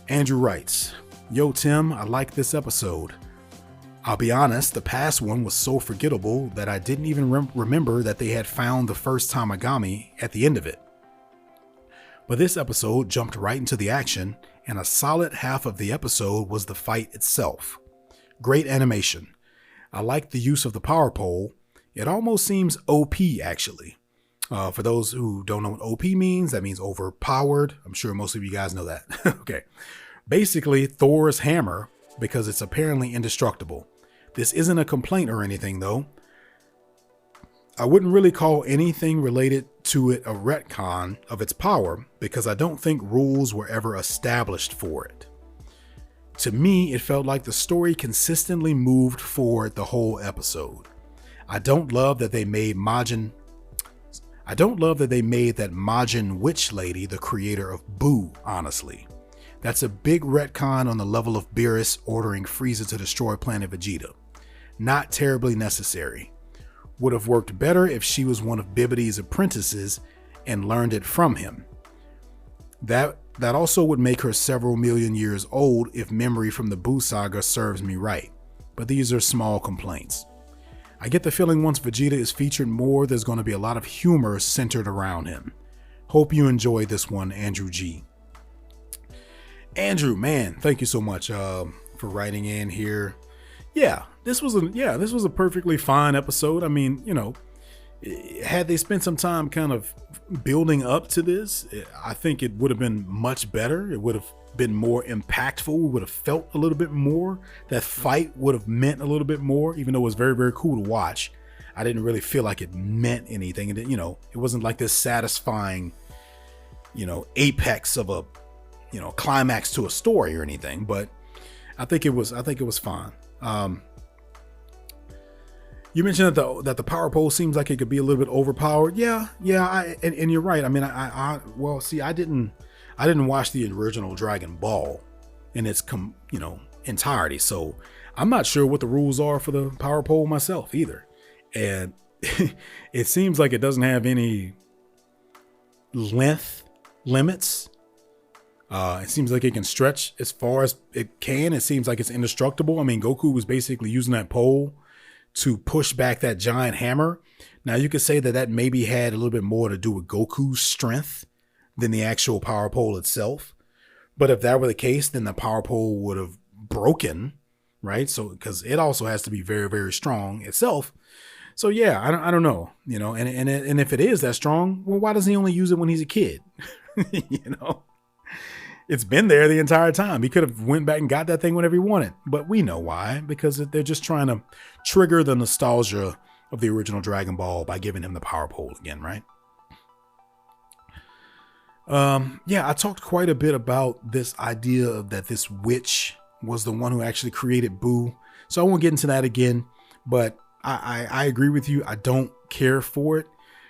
A: Andrew writes, "Yo, Tim, I like this episode. I'll be honest, the past one was so forgettable that I didn't even remember that they had found the first Tamagami at the end of it. But this episode jumped right into the action, and a solid half of the episode was the fight itself. Great animation. I like the use of the power pole. It almost seems OP, actually. For those who don't know what OP means, that means overpowered. I'm sure most of you guys know that. Okay. Basically, Thor's hammer, because it's apparently indestructible. This isn't a complaint or anything, though. I wouldn't really call anything related to it a retcon of its power, because I don't think rules were ever established for it. To me, it felt like the story consistently moved forward the whole episode. I don't love that they made that Majin witch lady the creator of Buu, honestly. That's a big retcon on the level of Beerus ordering Frieza to destroy Planet Vegeta. Not terribly necessary. Would have worked better if she was one of Bibidi's apprentices and learned it from him. That also would make her several million years old if memory from the Buu saga serves me right. But these are small complaints. I get the feeling once Vegeta is featured more, there's going to be a lot of humor centered around him. Hope you enjoyed this one, Andrew G." Andrew, man, thank you so much for writing in here. This was a perfectly fine episode. I mean, had they spent some time kind of building up to this, I think it would have been much better. It would have been more impactful. We would have felt a little bit more. That fight would have meant a little bit more, even though it was very, very cool to watch. I didn't really feel like it meant anything. And it wasn't like this satisfying, apex of a, climax to a story or anything, but I think it was fine. You mentioned that the power pole seems like it could be a little bit overpowered. Yeah. And you're right. I mean, I didn't watch the original Dragon Ball in its entirety, so I'm not sure what the rules are for the power pole myself either. And it seems like it doesn't have any length limits. It seems like it can stretch as far as it can. It seems like it's indestructible. I mean, Goku was basically using that pole to push back that giant hammer. Now, you could say that maybe had a little bit more to do with Goku's strength than the actual power pole itself. But if that were the case, then the power pole would have broken, right? So, because it also has to be very, very strong itself. So yeah, I don't know, and if it is that strong, well, why does he only use it when he's a kid? It's been there the entire time. He could have went back and got that thing whenever he wanted, but we know why, because they're just trying to trigger the nostalgia of the original Dragon Ball by giving him the power pole again, right? Yeah, I talked quite a bit about this idea of that this witch was the one who actually created Buu. So I won't get into that again, but I agree with you. I don't care for it.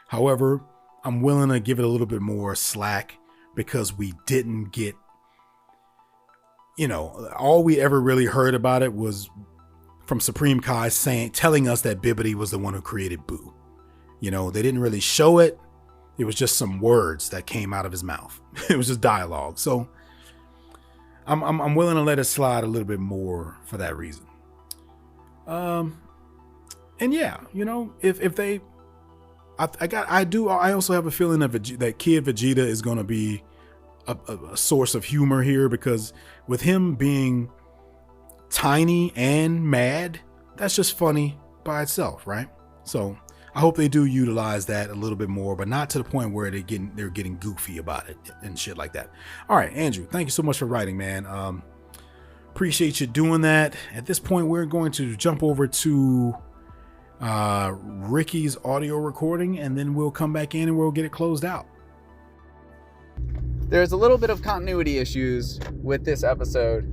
A: However, I'm willing to give it a little bit more slack because we didn't get, all we ever really heard about it was from Supreme Kai telling us that Bibbidi was the one who created Buu. They didn't really show it. It was just some words that came out of his mouth. It was just dialogue. So I'm willing to let it slide a little bit more for that reason. And yeah, if they, I also have a feeling that Kid Vegeta is going to be a source of humor here, because with him being tiny and mad, that's just funny by itself, right? So I hope they do utilize that a little bit more, but not to the point where they're getting goofy about it and shit like that. All right, Andrew, thank you so much for writing, man. Appreciate you doing that. At this point, we're going to jump over to Ricky's audio recording, and then we'll come back in and we'll get it closed out.
B: There's a little bit of continuity issues with this episode,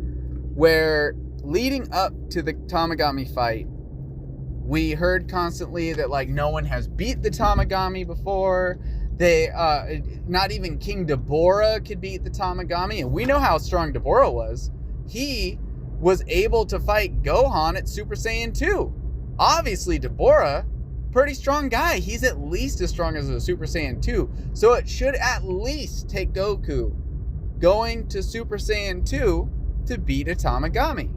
B: where leading up to the Tamagami fight, we heard constantly that no one has beat the Tamagami before. They not even King Dabura could beat the Tamagami, and we know how strong Dabura was. He was able to fight Gohan at Super Saiyan 2. Obviously, Dabura, pretty strong guy. He's at least as strong as a Super Saiyan 2. So it should at least take Goku going to Super Saiyan 2 to beat a Tamagami.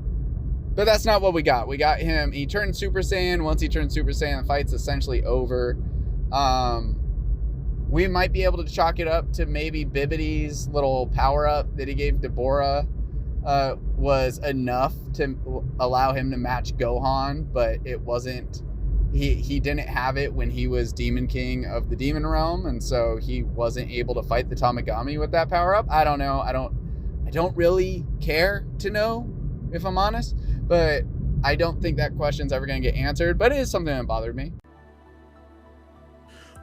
B: But that's not what we got. We got him. He turned Super Saiyan. Once he turned Super Saiyan, the fight's essentially over. We might be able to chalk it up to maybe Bibbidi's little power-up that he gave Dabura was enough to allow him to match Gohan, but it wasn't. He didn't have it when he was Demon King of the Demon Realm, and so he wasn't able to fight the Tamagami with that power-up. I don't know. I don't really care to know, if I'm honest, but I don't think that question's ever going to get answered, but it is something that bothered me.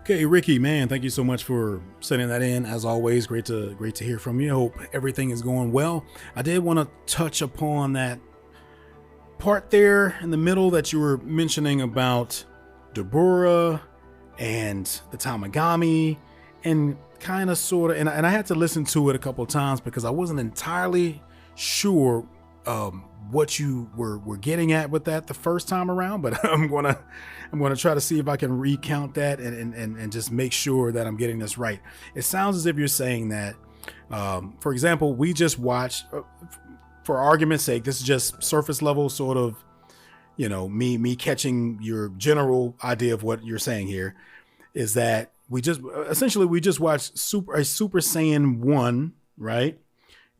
A: Okay, Ricky, man, thank you so much for sending that in. As always, great to hear from you. I hope everything is going well. I did want to touch upon that part there in the middle that you were mentioning about Dabura and the Tamagami, and kind of sort of, and I had to listen to it a couple of times because I wasn't entirely sure what you were getting at with that the first time around, but I'm gonna try to see if I can recount that and just make sure that I'm getting this right. It sounds as if you're saying that, for example, we just watched, for argument's sake, this is just surface level sort of, me catching your general idea of what you're saying here, is that we just watched Super Saiyan 1, right?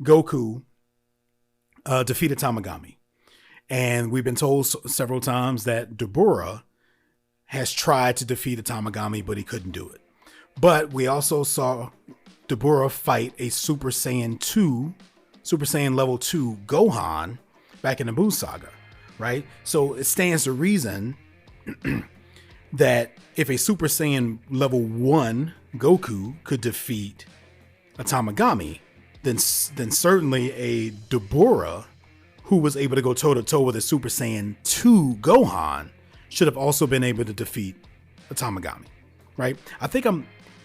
A: Goku defeated Tamagami. And we've been told several times that Dabura has tried to defeat a Tamagami, but he couldn't do it. But we also saw Dabura fight a Super Saiyan level 2 Gohan back in the Buu saga, right? So it stands to reason that if a Super Saiyan level 1 Goku could defeat a Tamagami, then certainly a Dabura who was able to go toe-to-toe with a Super Saiyan 2 Gohan should have also been able to defeat a Tamagami, right? I think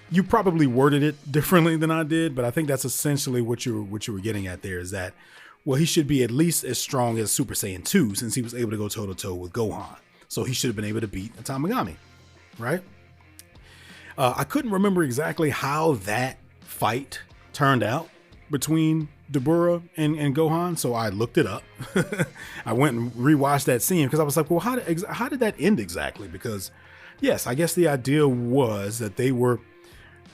A: you probably worded it differently than I did, but I think that's essentially what you were getting at there, is that, well, he should be at least as strong as Super Saiyan 2 since he was able to go toe-to-toe with Gohan. So he should have been able to beat a Tamagami, right? I couldn't remember exactly how that fight turned out between Dabura and Gohan, so I looked it up. I went and rewatched that scene because I was like, well, how did that end exactly? Because yes, I guess the idea was that they were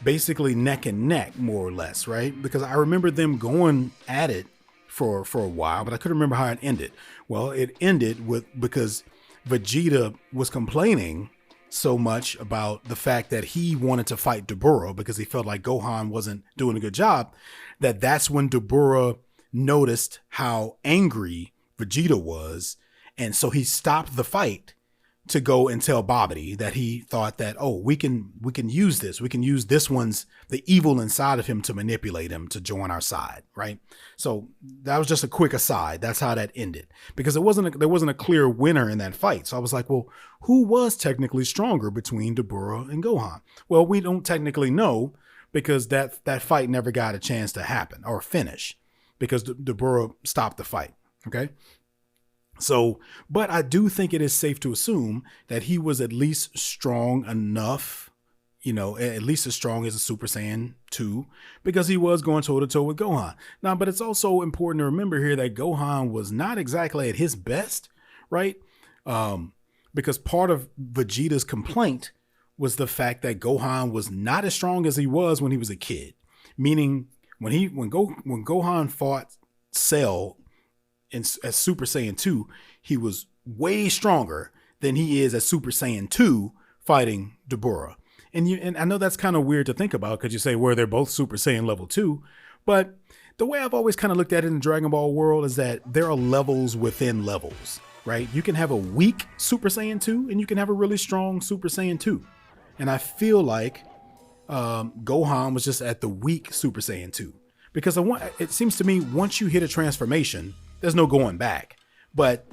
A: basically neck and neck, more or less, right? Because I remember them going at it for a while, but I couldn't remember how it ended. Well, it ended because Vegeta was complaining so much about the fact that he wanted to fight Dabura because he felt like Gohan wasn't doing a good job, that's when Dabura noticed how angry Vegeta was. And so he stopped the fight to go and tell Babidi that he thought that, oh, we can use this. We can use the evil inside of him to manipulate him to join our side. Right. So that was just a quick aside. That's how that ended, because there wasn't a clear winner in that fight. So I was like, well, who was technically stronger between Dabura and Gohan? Well, we don't technically know, because that fight never got a chance to happen or finish, because Dabura stopped the fight. Okay. So, but I do think it is safe to assume that he was at least strong enough, at least as strong as a Super Saiyan 2, because he was going toe to toe with Gohan. Now, but it's also important to remember here that Gohan was not exactly at his best, right? Because part of Vegeta's complaint was the fact that Gohan was not as strong as he was when he was a kid. Meaning when Gohan fought Cell as Super Saiyan 2, he was way stronger than he is as Super Saiyan 2 fighting Dabura. And I know that's kind of weird to think about, because you say, well, they're both Super Saiyan level 2. But the way I've always kind of looked at it in the Dragon Ball world is that there are levels within levels, right? You can have a weak Super Saiyan 2 and you can have a really strong Super Saiyan 2. And I feel like Gohan was just at the weak Super Saiyan 2. Because it seems to me, once you hit a transformation, there's no going back. But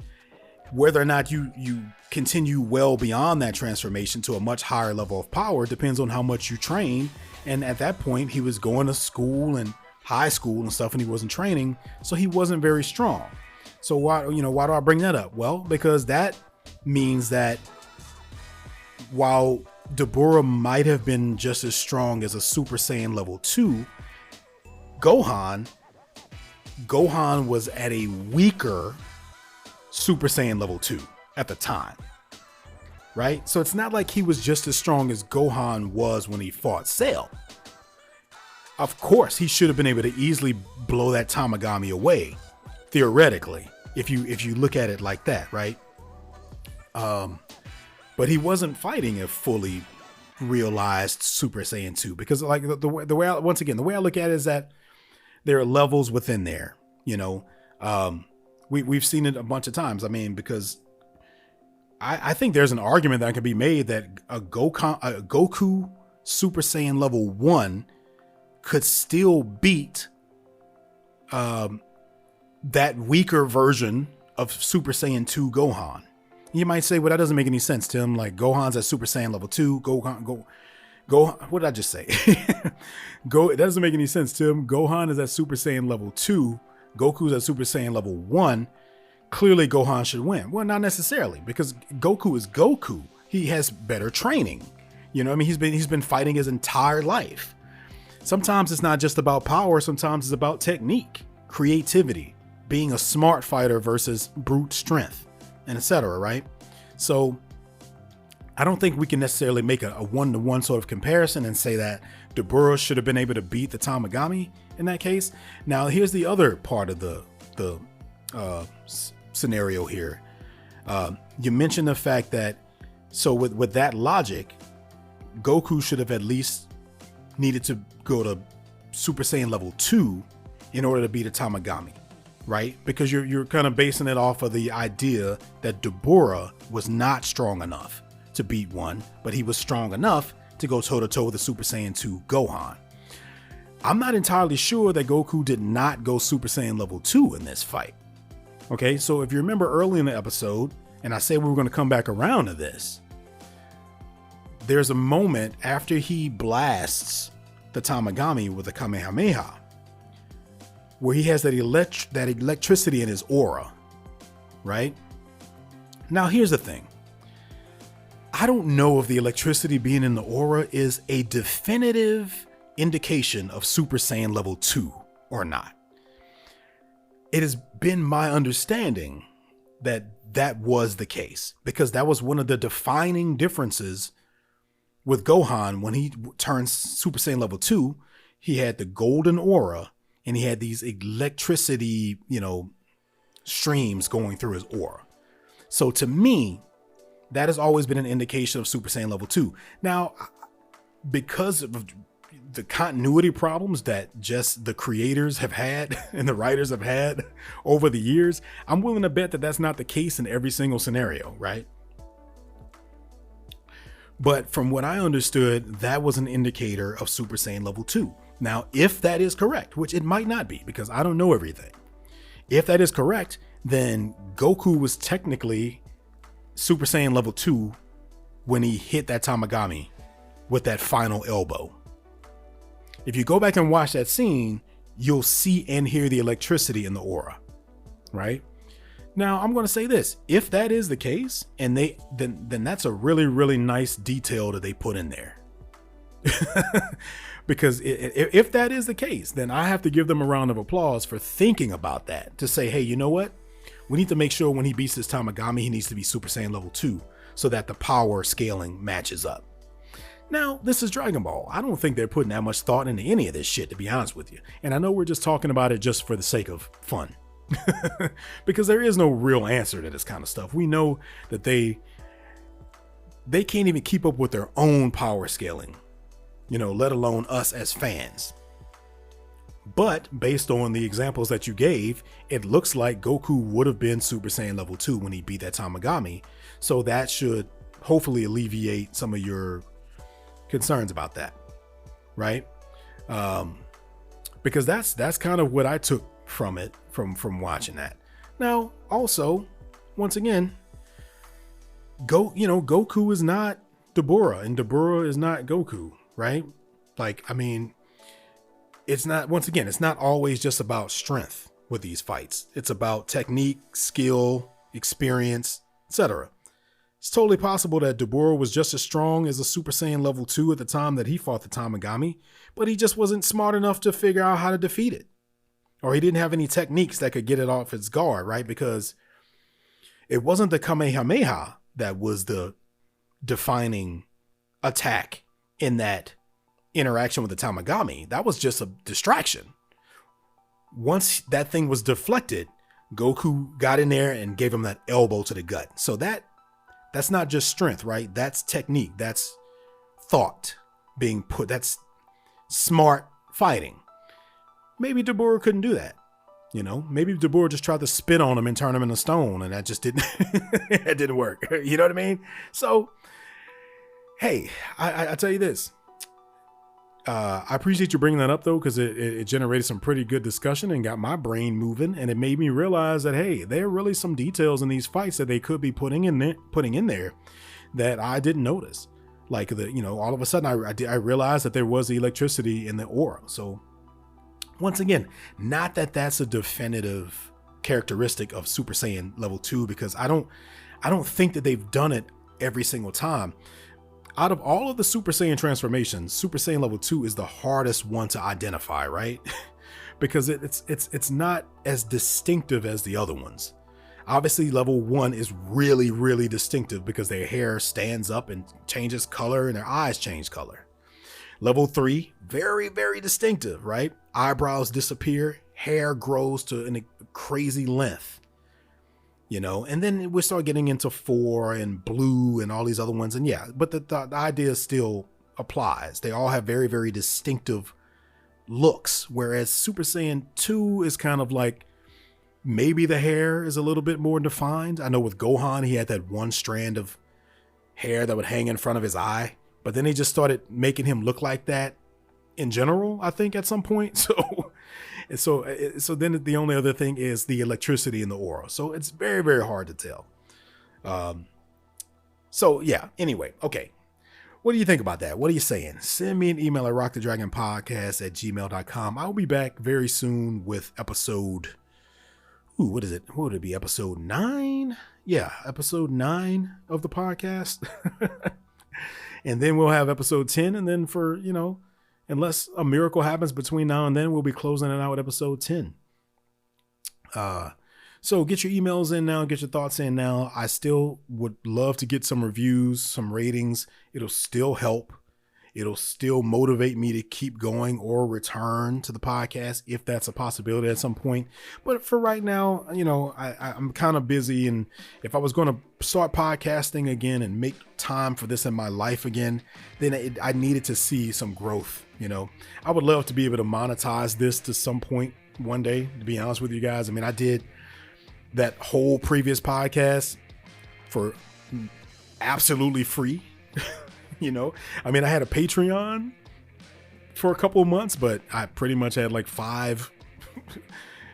A: whether or not you continue well beyond that transformation to a much higher level of power depends on how much you train. And at that point, he was going to school and high school and stuff, and he wasn't training, so he wasn't very strong. So why do I bring that up? Well, because that means that while Dabura might have been just as strong as a Super Saiyan level 2, Gohan was at a weaker Super Saiyan level 2 at the time, right? So it's not like he was just as strong as Gohan was when he fought Cell. Of course, he should have been able to easily blow that Tamagami away, theoretically, if you look at it like that, right? But he wasn't fighting a fully realized Super Saiyan 2, because like the way I look at it is that there are levels within there, we've seen it a bunch of times. I mean, because I think there's an argument that can be made that a Goku Super Saiyan level 1 could still beat that weaker version of Super Saiyan 2 Gohan. You might say, well, that doesn't make any sense, Tim. Like, Gohan's at Super Saiyan level 2, Gohan, what did I just say? It doesn't make any sense, Tim. Gohan is at Super Saiyan level 2. Goku's at Super Saiyan level 1. Clearly, Gohan should win. Well, not necessarily, because Goku is Goku. He has better training. He's been fighting his entire life. Sometimes it's not just about power. Sometimes it's about technique, creativity, being a smart fighter versus brute strength, and etc. Right? So I don't think we can necessarily make a one-to-one sort of comparison and say that Dabura should have been able to beat the Tamagami in that case. Now, here's the other part of the scenario here. You mentioned the fact that, so with that logic, Goku should have at least needed to go to Super Saiyan level 2 in order to beat a Tamagami, right? Because you're kind of basing it off of the idea that Dabura was not strong enough to beat one, but he was strong enough to go toe-to-toe with the Super Saiyan 2 Gohan. I'm not entirely sure that Goku did not go Super Saiyan level 2 in this fight. Okay, so if you remember early in the episode, and I said we were going to come back around to this, there's a moment after he blasts the Tamagami with a Kamehameha where he has that electricity in his aura, right? Now, here's the thing. I don't know if the electricity being in the aura is a definitive indication of Super Saiyan level 2 or not. It has been my understanding that that was the case, because that was one of the defining differences with Gohan. When he turns Super Saiyan level 2, he had the golden aura and he had these electricity, streams going through his aura. So to me, that has always been an indication of Super Saiyan level 2. Now, because of the continuity problems that just the creators have had and the writers have had over the years, I'm willing to bet that that's not the case in every single scenario, right? But from what I understood, that was an indicator of Super Saiyan level 2. Now, if that is correct, which it might not be because I don't know everything. If that is correct, then Goku was technically Super Saiyan level 2 when he hit that Tamagami with that final elbow. If you go back and watch that scene, you'll see and hear the electricity in the aura, right? Now, I'm going to say this. If that is the case, and then that's a really, really nice detail that they put in there. Because if that is the case, then I have to give them a round of applause for thinking about that, to say, hey, you know what? We need to make sure when he beats this Tamagami, he needs to be Super Saiyan level 2 so that the power scaling matches up. Now, this is Dragon Ball. I don't think they're putting that much thought into any of this shit, to be honest with you. And I know we're just talking about it just for the sake of fun. Because there is no real answer to this kind of stuff. We know that they can't even keep up with their own power scaling, let alone us as fans. But based on the examples that you gave, it looks like Goku would have been Super Saiyan level 2 when he beat that Tamagami. So that should hopefully alleviate some of your concerns about that, right? Because that's kind of what I took from it, from watching that. Now, also, once again, Goku is not Dabura, and Dabura is not Goku, right? Like, I mean, it's not always just about strength with these fights. It's about technique, skill, experience, etc. It's totally possible that Dabura was just as strong as a Super Saiyan level 2 at the time that he fought the Tamagami, but he just wasn't smart enough to figure out how to defeat it. Or he didn't have any techniques that could get it off its guard, right? Because it wasn't the Kamehameha that was the defining attack in that interaction with the Tamagami. That was just a distraction. Once that thing was deflected, Goku got in there and gave him that elbow to the gut. So that's not just strength, right? That's technique. That's thought being put. That's smart fighting. Maybe Dabura couldn't do that. Maybe Dabura just tried to spit on him and turn him into stone, and that just didn't, that didn't work. You know what I mean? So, hey, I tell you this. I appreciate you bringing that up, though, because it generated some pretty good discussion and got my brain moving, and it made me realize that, hey, there are really some details in these fights that they could be putting in there that I didn't notice. Like all of a sudden I realized that there was the electricity in the aura. So once again, not that that's a definitive characteristic of Super Saiyan level 2, because I don't think that they've done it every single time. Out of all of the Super Saiyan transformations, Super Saiyan level 2 is the hardest one to identify, right? Because it's not as distinctive as the other ones. Obviously, level 1 is really, really distinctive because their hair stands up and changes color and their eyes change color. Level 3, very, very distinctive, right? Eyebrows disappear, hair grows to a crazy length. And then we start getting into 4 and blue and all these other ones. And yeah, but the idea still applies. They all have very, very distinctive looks. Whereas Super Saiyan 2 is kind of like, maybe the hair is a little bit more defined. I know with Gohan, he had that one strand of hair that would hang in front of his eye, but then they just started making him look like that in general, I think, at some point. So then the only other thing is the electricity in the aura. So it's very, very hard to tell. So yeah, anyway, okay. What do you think about that? What are you saying? Send me an email at rockthedragonpodcast@gmail.com. I'll be back very soon with episode, what is it? What would it be? Episode 9? Yeah, episode 9 of the podcast. And then we'll have episode 10. And then for, unless a miracle happens between now and then, we'll be closing it out with episode 10. So get your emails in now, get your thoughts in now. I still would love to get some reviews, some ratings. It'll still help. It'll still motivate me to keep going or return to the podcast if that's a possibility at some point. But for right now, I'm kind of busy. And if I was going to start podcasting again and make time for this in my life again, then I needed to see some growth. I would love to be able to monetize this to some point one day, to be honest with you guys. I mean, I did that whole previous podcast for absolutely free. I mean, I had a Patreon for a couple of months, but I pretty much had like 5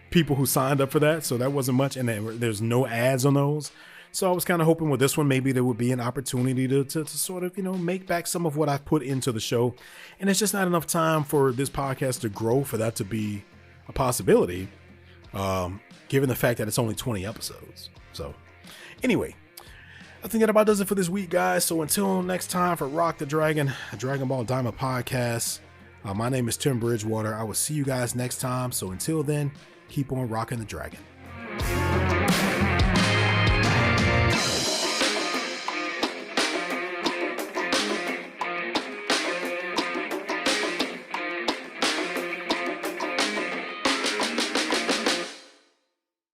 A: people who signed up for that. So that wasn't much. And there's no ads on those. So I was kind of hoping with this one, maybe there would be an opportunity to sort of, make back some of what I've put into the show. And it's just not enough time for this podcast to grow for that to be a possibility, given the fact that it's only 20 episodes. So anyway, I think that about does it for this week, guys. So until next time for Rock the Dragon, a Dragon Ball Daima podcast, my name is Tim Bridgewater. I will see you guys next time. So until then, keep on rocking the dragon.